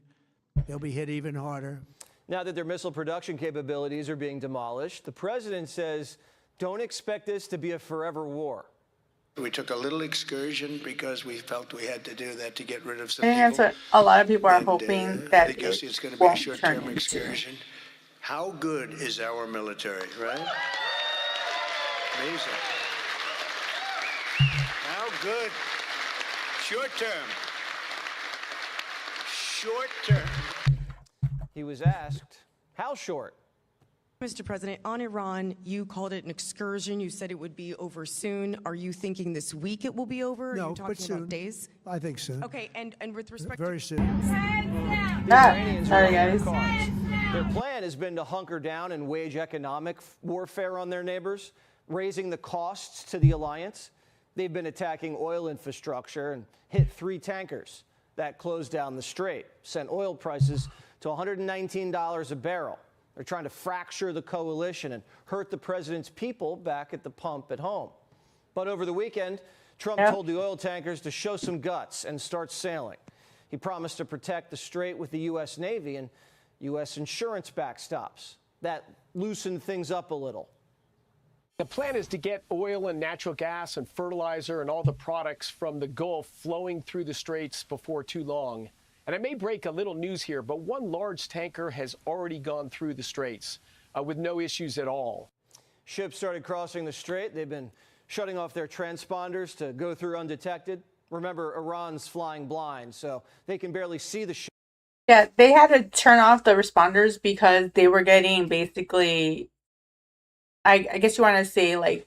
hit even harder. Now that their missile production capabilities are being demolished, the president says, don't expect this to be a forever war. We took a little excursion because we felt we had to do that to get rid of some I think people. that's what a lot of people are hoping that I guess it's going to be a short-term excursion. How good is our military, right? Amazing. How good? Short-term. Short-term. He was asked, how short? Mr. President, on Iran, you called it an excursion. You said it would be over soon. Are you thinking this week it will be over? No, Are you talking but soon. about days? I think soon. Okay, and with respect Very to soon. The Iranians are on their cards. Their plan has been to hunker down and wage economic warfare on their neighbors, raising the costs to the alliance. They've been attacking oil infrastructure and hit 3 tankers. That closed down the strait, sent oil prices to $119 a barrel. They're trying to fracture the coalition and hurt the president's people back at the pump at home. But over the weekend, Trump told the oil tankers to show some guts and start sailing. He promised to protect the strait with the U.S. Navy and U.S. insurance backstops. That loosened things up a little. The plan is to get oil and natural gas and fertilizer and all the products from the Gulf flowing through the straits before too long. And I may break a little news here, but one large tanker has already gone through the straits with no issues at all. Ships started crossing the strait. They've been shutting off their transponders to go through undetected. Remember, Iran's flying blind, so they can barely see the ship. Yeah, they had to turn off the responders because they were getting basically, I guess you want to say, like,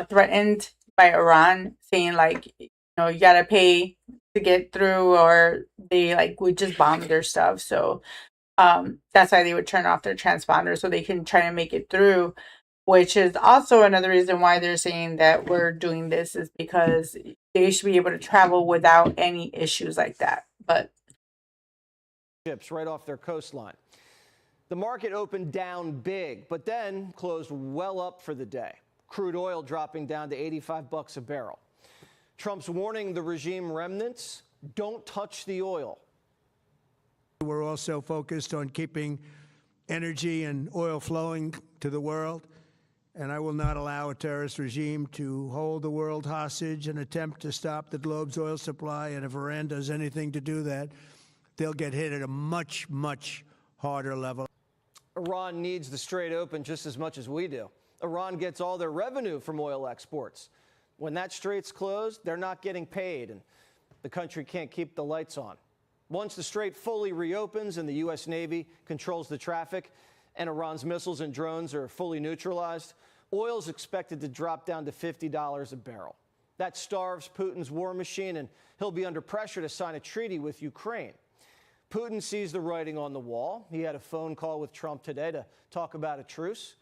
threatened by Iran, saying, like, you know, you got to pay to get through, or they, like, would just bomb their stuff. So that's why they would turn off their transponders so they can try to make it through, which is also another reason why they're saying that we're doing this, is because they should be able to travel without any issues like that. But ships right off their coastline. The market opened down big, but then closed well up for the day. Crude oil dropping down to $85 a barrel. Trump's warning the regime remnants, don't touch the oil. We're also focused on keeping energy and oil flowing to the world, and I will not allow a terrorist regime to hold the world hostage and attempt to stop the globe's oil supply. And if Iran does anything to do that, they'll get hit at a much, much harder level. Iran needs the strait open just as much as we do. Iran gets all their revenue from oil exports. When that strait's closed, they're not getting paid, and the country can't keep the lights on. Once the strait fully reopens and the U.S. Navy controls the traffic and Iran's missiles and drones are fully neutralized, oil is expected to drop down to $50 a barrel. That starves Putin's war machine, and he'll be under pressure to sign a treaty with Ukraine. Putin sees the writing on the wall. He had a phone call with Trump today to talk about a truce.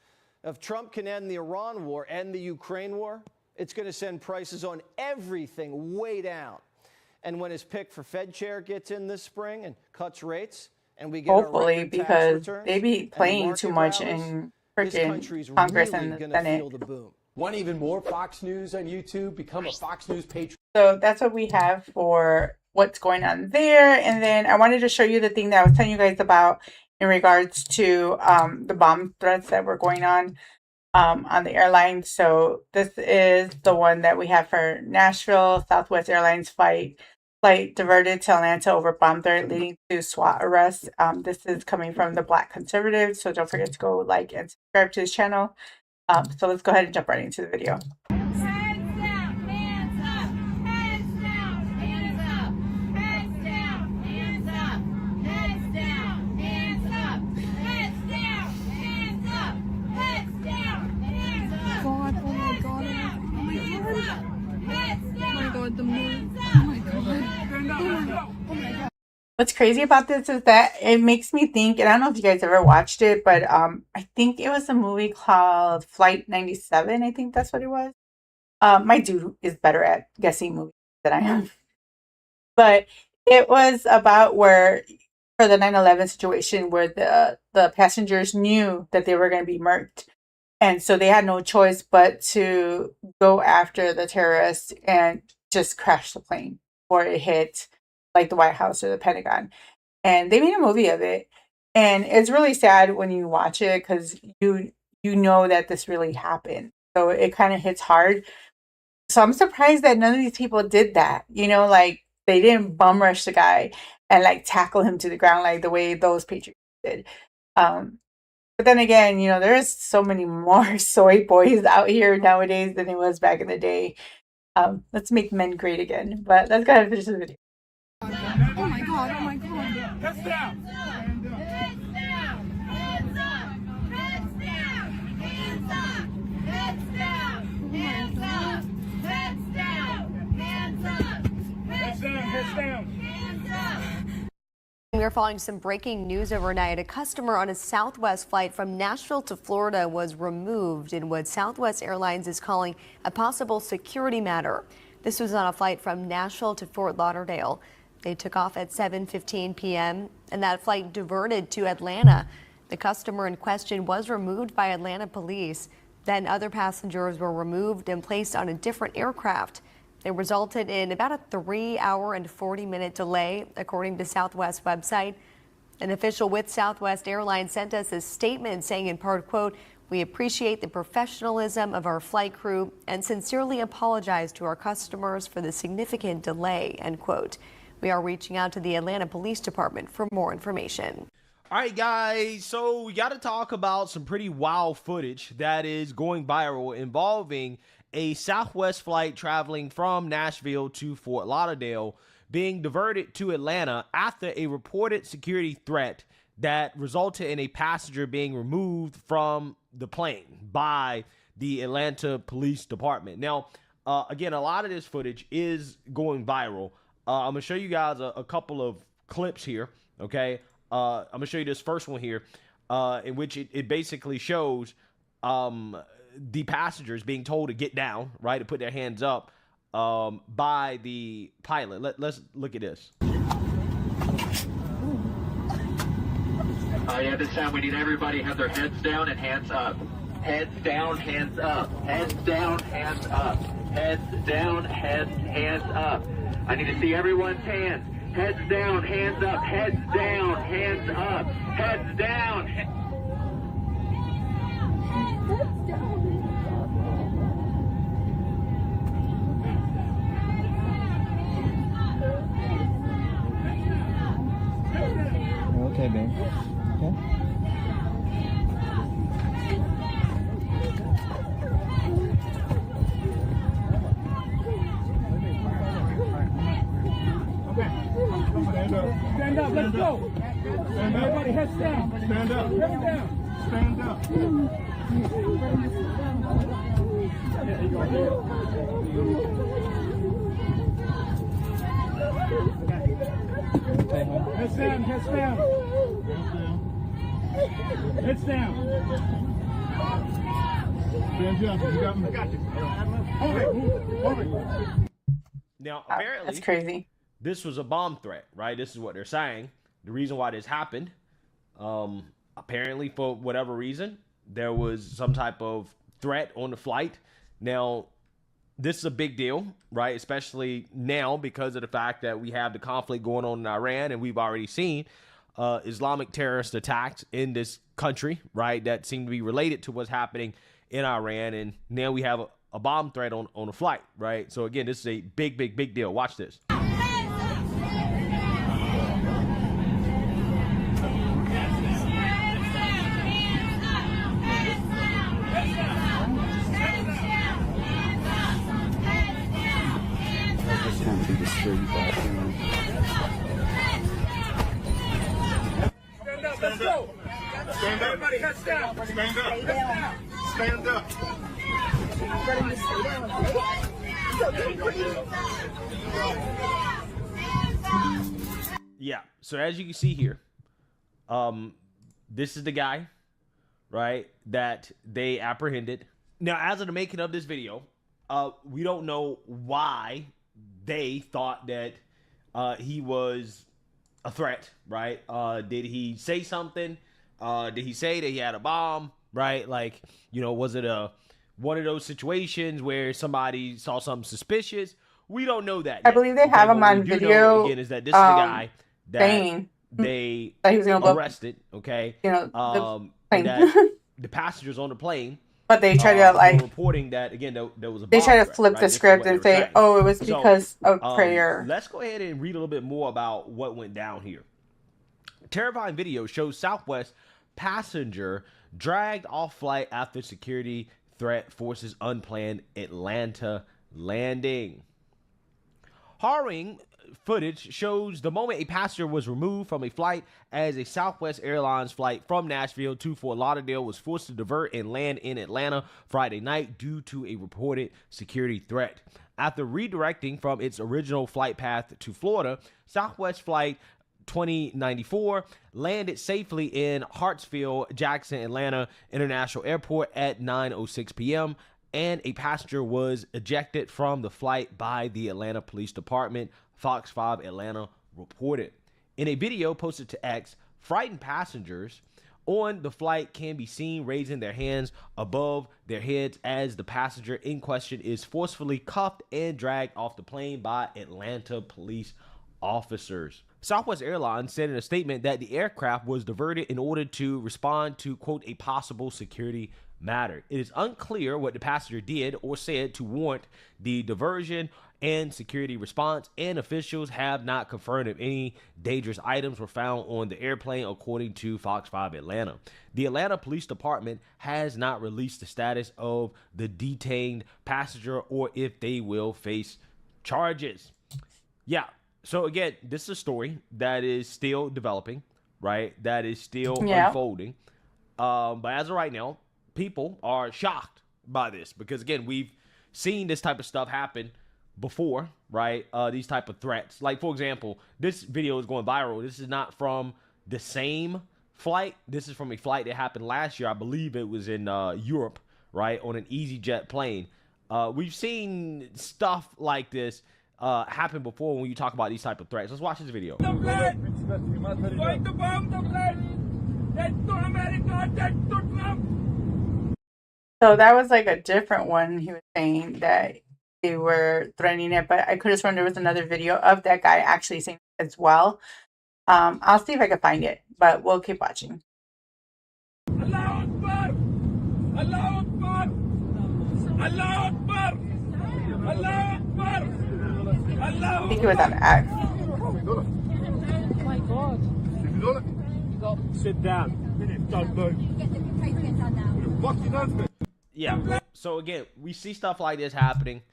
If Trump can end the Iran war and the Ukraine war, It's going to send prices on everything way down. And when his pick for Fed chair gets in this spring and cuts rates, and we get Hopefully, our record tax because returns, they be and the playing market too much rallies, in this freaking country's Congress really and the going to Senate. feel the boom. Want even more Fox News on YouTube? Become a Fox News patron. So that's what we have for what's going on there. And then I wanted to show you the thing that I was telling you guys about in regards to the bomb threats that were going on the airline. So this is the one that we have for Nashville. Southwest Airlines flight diverted to Atlanta over bomb threat leading to SWAT arrest. This is coming from the Black Conservative. So don't forget to go like and subscribe to his channel. So let's go ahead and jump right into the video. What's crazy about this is that it makes me think, and I don't know if you guys ever watched it, but I think it was a movie called Flight 97. I think that's what it was. My dude is better at guessing movies than I am. But it was about where, for the 9/11 situation, where the passengers knew that they were going to be murked. And so they had no choice but to go after the terrorists and just crash the plane before it hit like the White House or the Pentagon. And they made a movie of it. And it's really sad when you watch it because you know that this really happened. So it kind of hits hard. So I'm surprised that none of these people did that. You know, like they didn't bum rush the guy and like tackle him to the ground like the way those patriots did. But then again, you know, there's so many more soy boys out here nowadays than it was back in the day. Let's make men great again. But let's go ahead and finish the video. Oh my God, oh my God. Heads down. Heads down. Hands up. Heads down. Hands up. Heads down. Hands up. Heads down. Hands up. Heads down. Heads down. Hands up. We are following some breaking news overnight. A customer on a Southwest flight from Nashville to Florida was removed in what Southwest Airlines is calling a possible security matter. This was on a flight from Nashville to Fort Lauderdale. They took off at 7:15 p.m. and that flight diverted to Atlanta. The customer in question was removed by Atlanta police. Then other passengers were removed and placed on a different aircraft. They resulted in about a 3-hour and 40-minute delay, according to Southwest website. An official with Southwest Airlines sent us a statement saying in part, quote, "We appreciate the professionalism of our flight crew and sincerely apologize to our customers for the significant delay," end quote. We are reaching out to the Atlanta Police Department for more information. All right, guys, so we got to talk about some pretty wild footage that is going viral involving a Southwest flight traveling from Nashville to Fort Lauderdale being diverted to Atlanta after a reported security threat that resulted in a passenger being removed from the plane by the Atlanta Police Department. Now, again, a lot of this footage is going viral. I'm going to show you guys a couple of clips here, okay? I'm going to show you this first one here, in which it basically shows the passengers being told to get down, right, to put their hands up by the pilot. Let's look at this. Yeah, this time we need everybody to have their heads down and hands up. Heads down, hands up. Heads down, hands up. Heads down, hands up. I need to see everyone's hands. Heads down, hands up. Heads down, hands up. Heads down. Okay, babe. Okay. Stand up, let's go. Stand up. Everybody heads down. Stand up. Heads down. Stand up. Heads down, heads down. Heads down. Now, apparently, that's crazy. This was a bomb threat, right? This is what they're saying. The reason why this happened, apparently for whatever reason, there was some type of threat on the flight. Now, this is a big deal, right? Especially now because of the fact that we have the conflict going on in Iran, and we've already seen Islamic terrorist attacks in this country, right? That seem to be related to what's happening in Iran, and now we have a bomb threat on a flight, right? So again, this is a big, big, big deal. Watch this. Let's go. Stand up. Everybody heads down. Stand up. Stay down. Stand up. Yeah. So as you can see here, this is the guy, right, that they apprehended. Now, as of the making of this video, we don't know why they thought that he was a threat, right? Did he say something? Did he say that he had a bomb, right? Like, you know, was it one of those situations where somebody saw something suspicious? We don't know that yet. I believe they have him on video. Again, is that this is the guy that saying they that he was gonna arrested, okay? You know, and that the passengers on the plane, but they try to like reporting that again there was a bomb they try to threat, flip right? the This is script what they and were say, saying. "Oh, it was So, because of prayer." Let's go ahead and read a little bit more about what went down here. Terrifying video shows Southwest passenger dragged off flight after security threat forces unplanned Atlanta landing. Harrowing footage shows the moment a passenger was removed from a flight as a Southwest Airlines flight from Nashville to Fort Lauderdale was forced to divert and land in Atlanta Friday night due to a reported security threat. After redirecting from its original flight path to Florida, Southwest Flight 2094 landed safely in Hartsfield-Jackson Atlanta International Airport at 9:06 p.m. and a passenger was ejected from the flight by the Atlanta Police Department, Fox 5 Atlanta reported. In a video posted to X, frightened passengers on the flight can be seen raising their hands above their heads as the passenger in question is forcefully cuffed and dragged off the plane by Atlanta police officers. Southwest Airlines said in a statement that the aircraft was diverted in order to respond to, quote, a possible security matter. It is unclear what the passenger did or said to warrant the diversion and security response, and officials have not confirmed if any dangerous items were found on the airplane, according to Fox 5 Atlanta. The Atlanta Police Department has not released the status of the detained passenger or if they will face charges. Yeah. So again, this is a story that is still developing, right? That is still unfolding. But as of right now, people are shocked by this because, again, we've seen this type of stuff happen before, right? These type of threats. Like, for example, this video is going viral. This is not from the same flight. This is from a flight that happened last year. I believe it was in Europe, right? On an EasyJet plane. We've seen stuff like this happen before when you talk about these type of threats. Let's watch this video. So that was like a different one. He was saying that they were threatening it, but I could have sworn there was another video of that guy actually saying it as well. I'll see if I can find it, but we'll keep watching. Allah Akbar! Allah Akbar! Allah Akbar! Allah Akbar! I think it was on X. Oh my God. Sit down. Don't move. Yeah. So again, we see stuff like this happening,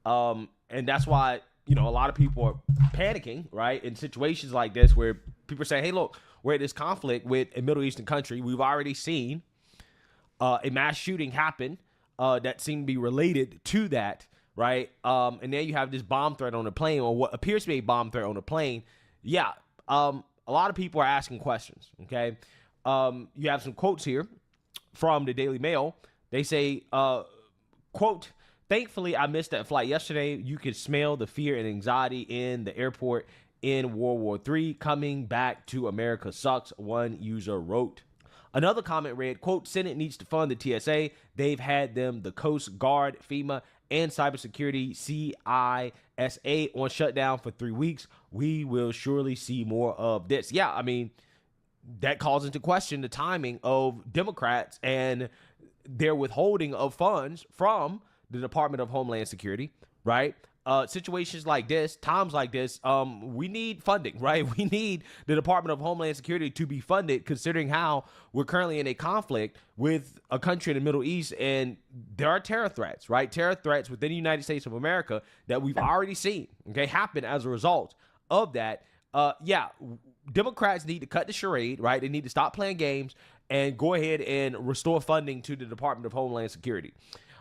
and that's why, you know, a lot of people are panicking, right? In situations like this where people say, "Hey, look, we're at this conflict with a Middle Eastern country. We've already seen a mass shooting happen that seemed to be related to that." Right. And then you have this bomb threat on the plane, or what appears to be a bomb threat on the plane. Yeah. A lot of people are asking questions. OK, you have some quotes here from the Daily Mail. They say, quote, "Thankfully, I missed that flight yesterday. You could smell the fear and anxiety in the airport in World War III. Coming back to America sucks," one user wrote. Another comment read, quote, "Senate needs to fund the TSA. They've had them, the Coast Guard, FEMA, and cybersecurity CISA on shutdown for 3 weeks. We will surely see more of this." Yeah, I mean, that calls into question the timing of Democrats and their withholding of funds from the Department of Homeland Security, right? Situations like this, times like this, we need funding, right? We need the Department of Homeland Security to be funded, considering how we're currently in a conflict with a country in the Middle East, and there are terror threats, right? Terror threats within the United States of America that we've already seen, okay, happen as a result of that. Yeah, Democrats need to cut the charade, right? They need to stop playing games and go ahead and restore funding to the Department of Homeland Security.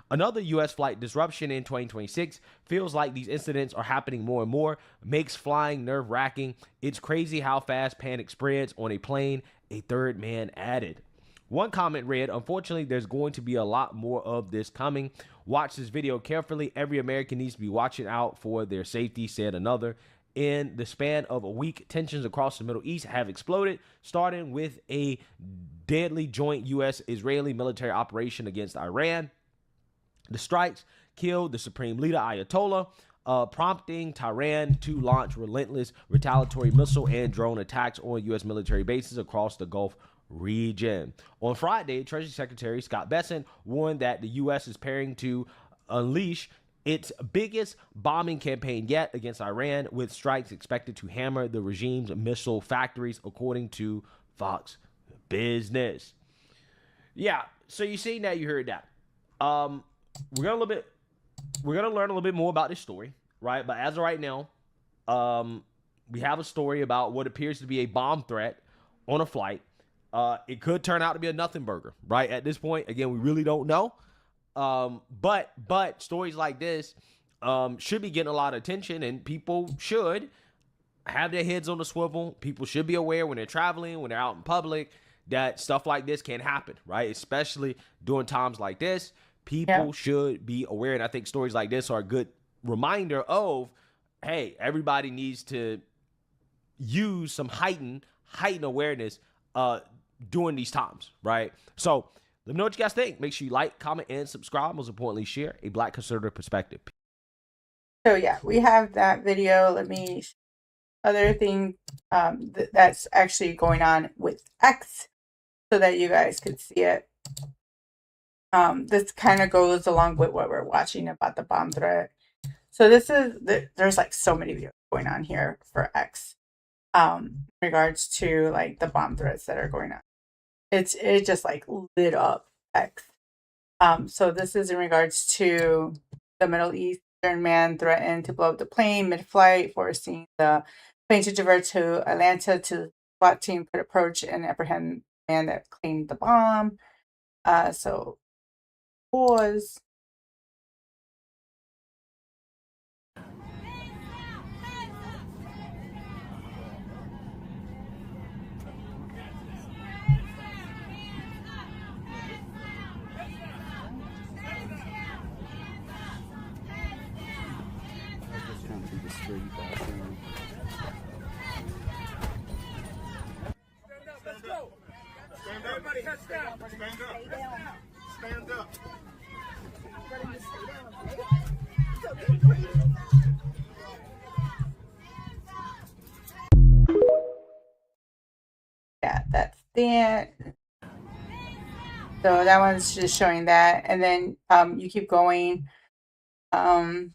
Another U.S. flight disruption in 2026. Feels like these incidents are happening more and more. Makes flying nerve-wracking. It's crazy how fast panic spreads on a plane. A third man added. One comment read, "Unfortunately, there's going to be a lot more of this coming. Watch this video carefully. Every American needs to be watching out for their safety," said another. In the span of a week, tensions across the Middle East have exploded, starting with a deadly joint U.S.-Israeli military operation against Iran. The strikes killed the supreme leader, Ayatollah, prompting Tehran to launch relentless retaliatory missile and drone attacks on U.S. military bases across the Gulf region. On Friday, Treasury Secretary Scott Bessent warned that the U.S. is preparing to unleash its biggest bombing campaign yet against Iran, with strikes expected to hammer the regime's missile factories, according to Fox Business. Yeah, so you see that, you heard that. We're gonna learn a little bit more about this story, right? But as of right now, we have a story about what appears to be a bomb threat on a flight. It could turn out to be a nothing burger, right? At this point, again, we really don't know. But stories like this should be getting a lot of attention, and people should have their heads on the swivel. People should be aware when they're traveling, when they're out in public, that stuff like this can happen, right? Especially during times like this. People should be aware, and I think stories like this are a good reminder of, hey, everybody needs to use some heightened awareness during these times, right? So let me know what you guys think. Make sure you like, comment, and subscribe. Most importantly, share a Black conservative perspective. So yeah, we have that video. Let me other thing that's actually going on with X so that you guys could see it. This kind of goes along with what we're watching about the bomb threat. So this is there's like so many videos going on here for X in regards to like the bomb threats that are going on. It just like lit up X. So this is in regards to the Middle Eastern man threatened to blow up the plane mid-flight, forcing the plane to divert to Atlanta to SWAT team could approach and apprehend the man that claimed the bomb. So pause. Everybody heads down. Stand up. Stand up. Yeah, that's it. So that one's just showing that, and then you keep going. That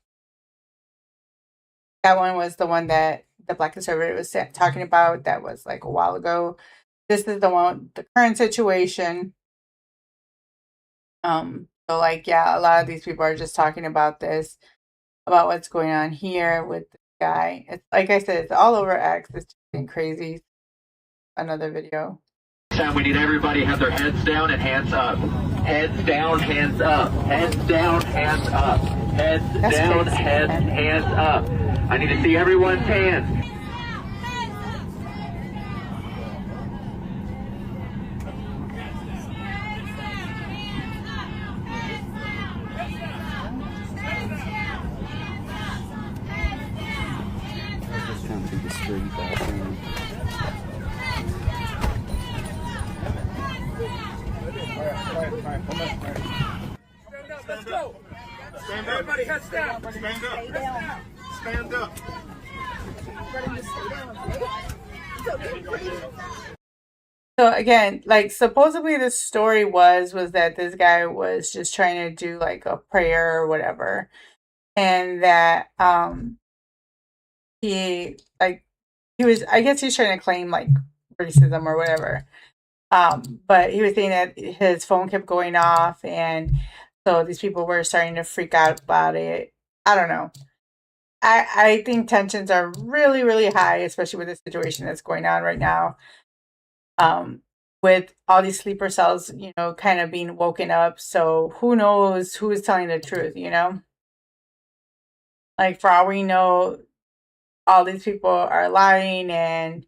one was the one that the Black conservative was talking about. That was like a while ago. This is the one, the current situation. So like, yeah, a lot of these people are just talking about this, about what's going on here with this guy. It's like I said, it's all over X. It's just been crazy. Another video. We need everybody to have their heads down and hands up. Heads down, hands up. Heads down, hands up. Heads down, hands up. I need to see everyone's hands. up, let's go. Stand up. Everybody heads down. Stand up. Stay down. Stand up. So again, like supposedly the story was that this guy was just trying to do like a prayer or whatever, and that he was, I guess he's trying to claim like racism or whatever. But he was saying that his phone kept going off, and so these people were starting to freak out about it. I don't know. I think tensions are really, really high, especially with the situation that's going on right now. With all these sleeper cells, you know, kind of being woken up. So who knows who is telling the truth, you know? Like for all we know, all these people are lying, and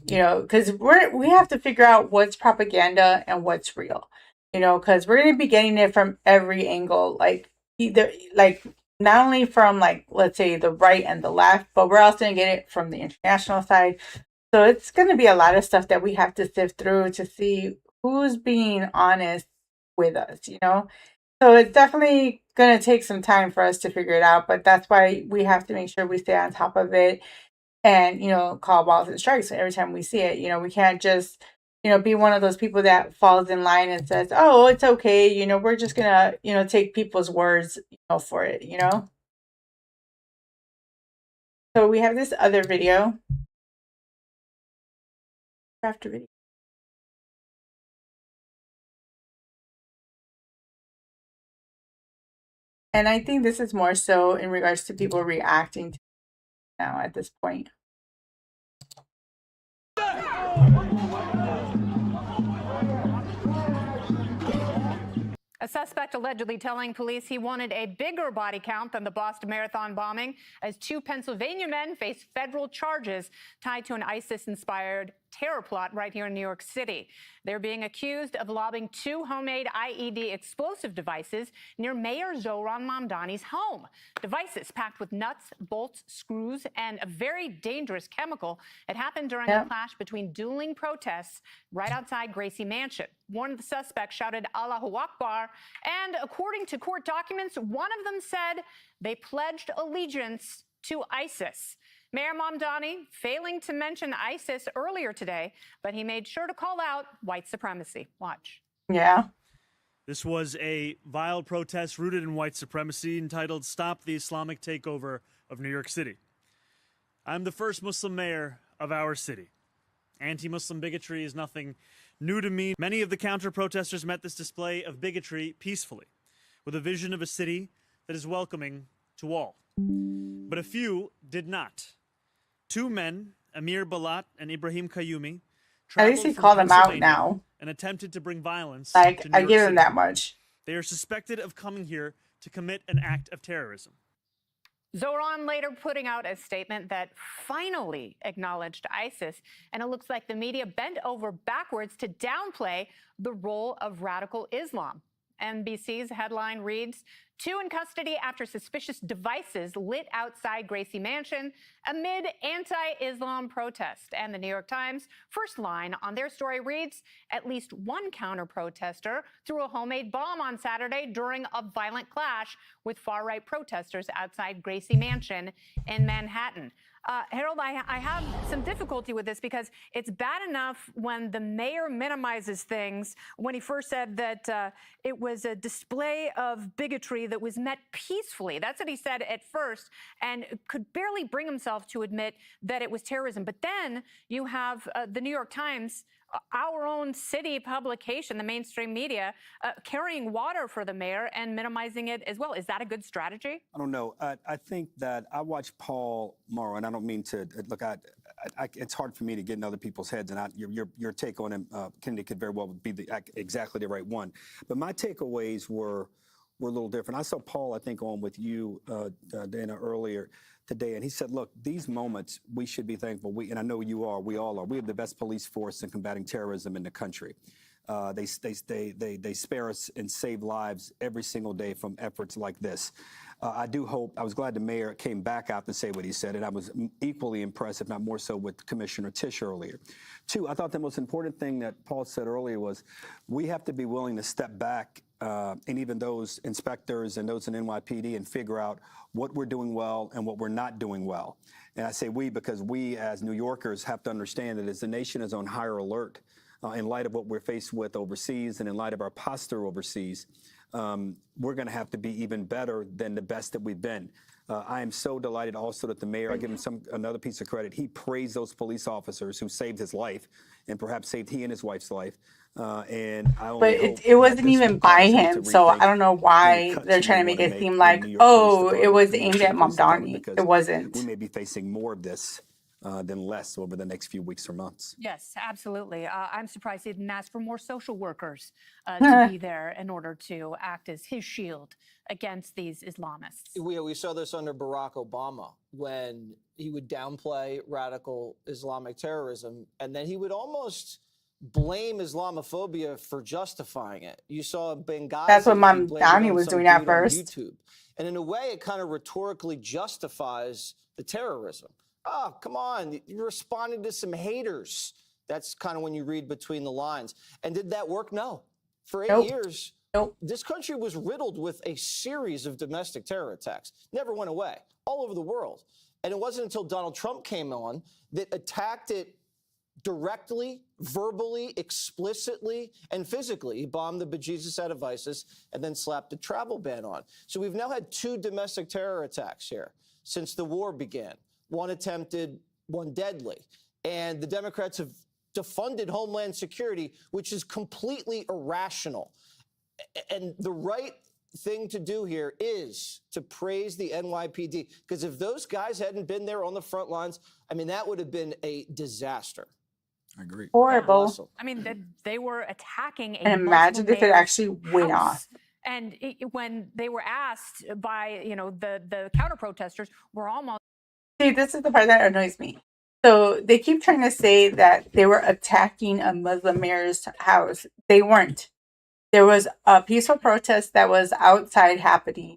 you know, because we have to figure out what's propaganda and what's real, you know, because we're going to be getting it from every angle, like either like not only from like let's say the right and the left, but we're also going to get it from the international side. So it's going to be a lot of stuff that we have to sift through to see who's being honest with us, you know. So it's definitely going to take some time for us to figure it out, but that's why we have to make sure we stay on top of it and, you know, call balls and strikes every time we see it. You know, we can't just, you know, be one of those people that falls in line and says, oh, it's okay. You know, we're just going to, you know, take people's words, you know, for it, you know. So we have this other video. After video. And I think this is more so in regards to people reacting to now at this point. A suspect allegedly telling police he wanted a bigger body count than the Boston Marathon bombing, as 2 Pennsylvania men face federal charges tied to an ISIS-inspired terror plot right here in New York City. They're being accused of lobbing 2 homemade IED explosive devices near Mayor Zohran Mamdani's home. Devices packed with nuts, bolts, screws, and a very dangerous chemical. It happened during a clash between dueling protests right outside Gracie Mansion. One of the suspects shouted Allahu Akbar, and according to court documents, one of them said they pledged allegiance to ISIS. Mayor Mamdani failing to mention ISIS earlier today, but he made sure to call out white supremacy. Watch. Yeah. This was a vile protest rooted in white supremacy entitled Stop the Islamic Takeover of New York City. I'm the first Muslim mayor of our city. Anti-Muslim bigotry is nothing new to me. Many of the counter-protesters met this display of bigotry peacefully, with a vision of a city that is welcoming to all. But a few did not. 2 men, Amir Balat and Ibrahim Kayumi, at least he called them out now and attempted to bring violence like to New I York give City. him that much. They are suspected of coming here to commit an act of terrorism. Zohran later putting out a statement that finally acknowledged ISIS, and it looks like the media bent over backwards to downplay the role of radical Islam. NBC's headline reads, 2 in custody after suspicious devices lit outside Gracie Mansion amid anti-Islam protest. And the New York Times first line on their story reads, at least 1 counter-protester threw a homemade bomb on Saturday during a violent clash with far-right protesters outside Gracie Mansion in Manhattan. Harold, I have some difficulty with this because it's bad enough when the mayor minimizes things, when he first said that it was a display of bigotry that was met peacefully. That's what he said at first, and could barely bring himself to admit that it was terrorism. But then you have the New York Times, our own city publication, the mainstream media, carrying water for the mayor and minimizing it as well. Is that a good strategy? I don't know. I think that I watched Paul Morrow, and I don't mean to look. It's hard for me to get in other people's heads, and your take on him, Kennedy, could very well be exactly the right one. But my takeaways were a little different. I saw Paul, I think, on with you, Dana, earlier today, and he said, look, these moments, we should be thankful. And I know you are, we all are. We have the best police force in combating terrorism in the country. They spare us and save lives every single day from efforts like this. I do hope, I was glad the mayor came back out to say what he said, and I was equally impressed, if not more so, with Commissioner Tisch earlier. Two, I thought the most important thing that Paul said earlier was we have to be willing to step back, and even those inspectors and those in NYPD, and figure out what we're doing well and what we're not doing well. And I say we because we as New Yorkers have to understand that as the nation is on higher alert, in light of what we're faced with overseas and in light of our posture overseas, we're going to have to be even better than the best that we've been. I am so delighted also that the mayor, I give him another piece of credit, he praised those police officers who saved his life and perhaps saved he and his wife's life. And I only But hope it wasn't that this even will by cause him, to so I rethink don't know why cuts they're you trying to may make wanna it make seem in the like, New York Police oh, it Department, was the New York aimed City at Police Department, Mamdani. because It wasn't. we may be facing more of this than less over the next few weeks or months. Yes, absolutely. I'm surprised he didn't ask for more social workers to be there in order to act as his shield against these Islamists. We saw this under Barack Obama when he would downplay radical Islamic terrorism, and then he would almost blame Islamophobia for justifying it. You saw Benghazi. That's what he blamed it Mamdani on was some doing at dude on first. YouTube. And in a way, it kind of rhetorically justifies the terrorism. Oh, come on, you're responding to some haters. That's kind of when you read between the lines. And did that work? No. For 8 years, this country was riddled with a series of domestic terror attacks. Never went away, all over the world. And it wasn't until Donald Trump came on that attacked it directly, verbally, explicitly, and physically. He bombed the bejesus out of ISIS and then slapped a travel ban on. So we've now had 2 domestic terror attacks here since the war began. One attempted, one deadly. And the Democrats have defunded Homeland Security, which is completely irrational. And the right thing to do here is to praise the NYPD, because if those guys hadn't been there on the front lines, I mean, that would have been a disaster. I agree. Horrible. I mean, they were attacking a And imagine if it actually went off. And when they were asked by, the counter protesters, were almost. See, this is the part that annoys me. So they keep trying to say that they were attacking a Muslim mayor's house. They weren't. There was a peaceful protest that was outside happening.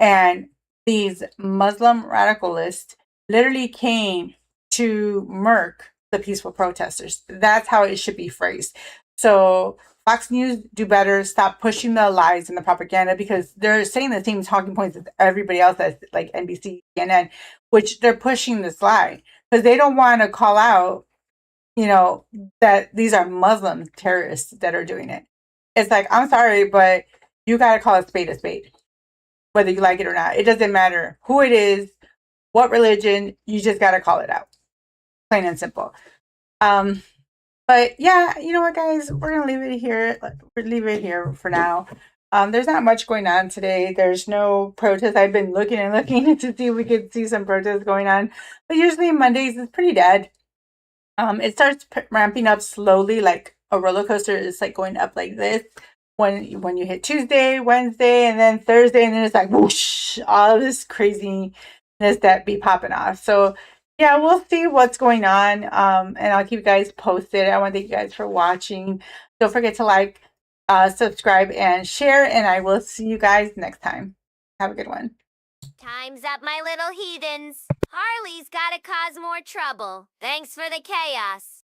And these Muslim radicalists literally came to murk the peaceful protesters. That's how it should be phrased. So Fox News, do better. Stop pushing the lies and the propaganda, because they're saying the same talking points as everybody else, that's like NBC, CNN, which they're pushing this lie because they don't want to call out, that these are Muslim terrorists that are doing it. It's like, I'm sorry, but you got to call a spade, whether you like it or not. It doesn't matter who it is, what religion, you just got to call it out. Plain and simple. But yeah, you know what, guys, we're gonna leave it here. Leave it here for now. There's not much going on today. There's no protest. I've been looking to see if we could see some protests going on, but usually Mondays is pretty dead. It starts ramping up slowly, like a roller coaster. It's like going up like this when you hit Tuesday, Wednesday, and then Thursday, and then it's like whoosh, all this craziness that be popping off. So yeah, we'll see what's going on, and I'll keep you guys posted. I want to thank you guys for watching. Don't forget to like, subscribe, and share, and I will see you guys next time. Have a good one. Time's up, my little heathens. Harley's gotta cause more trouble. Thanks for the chaos.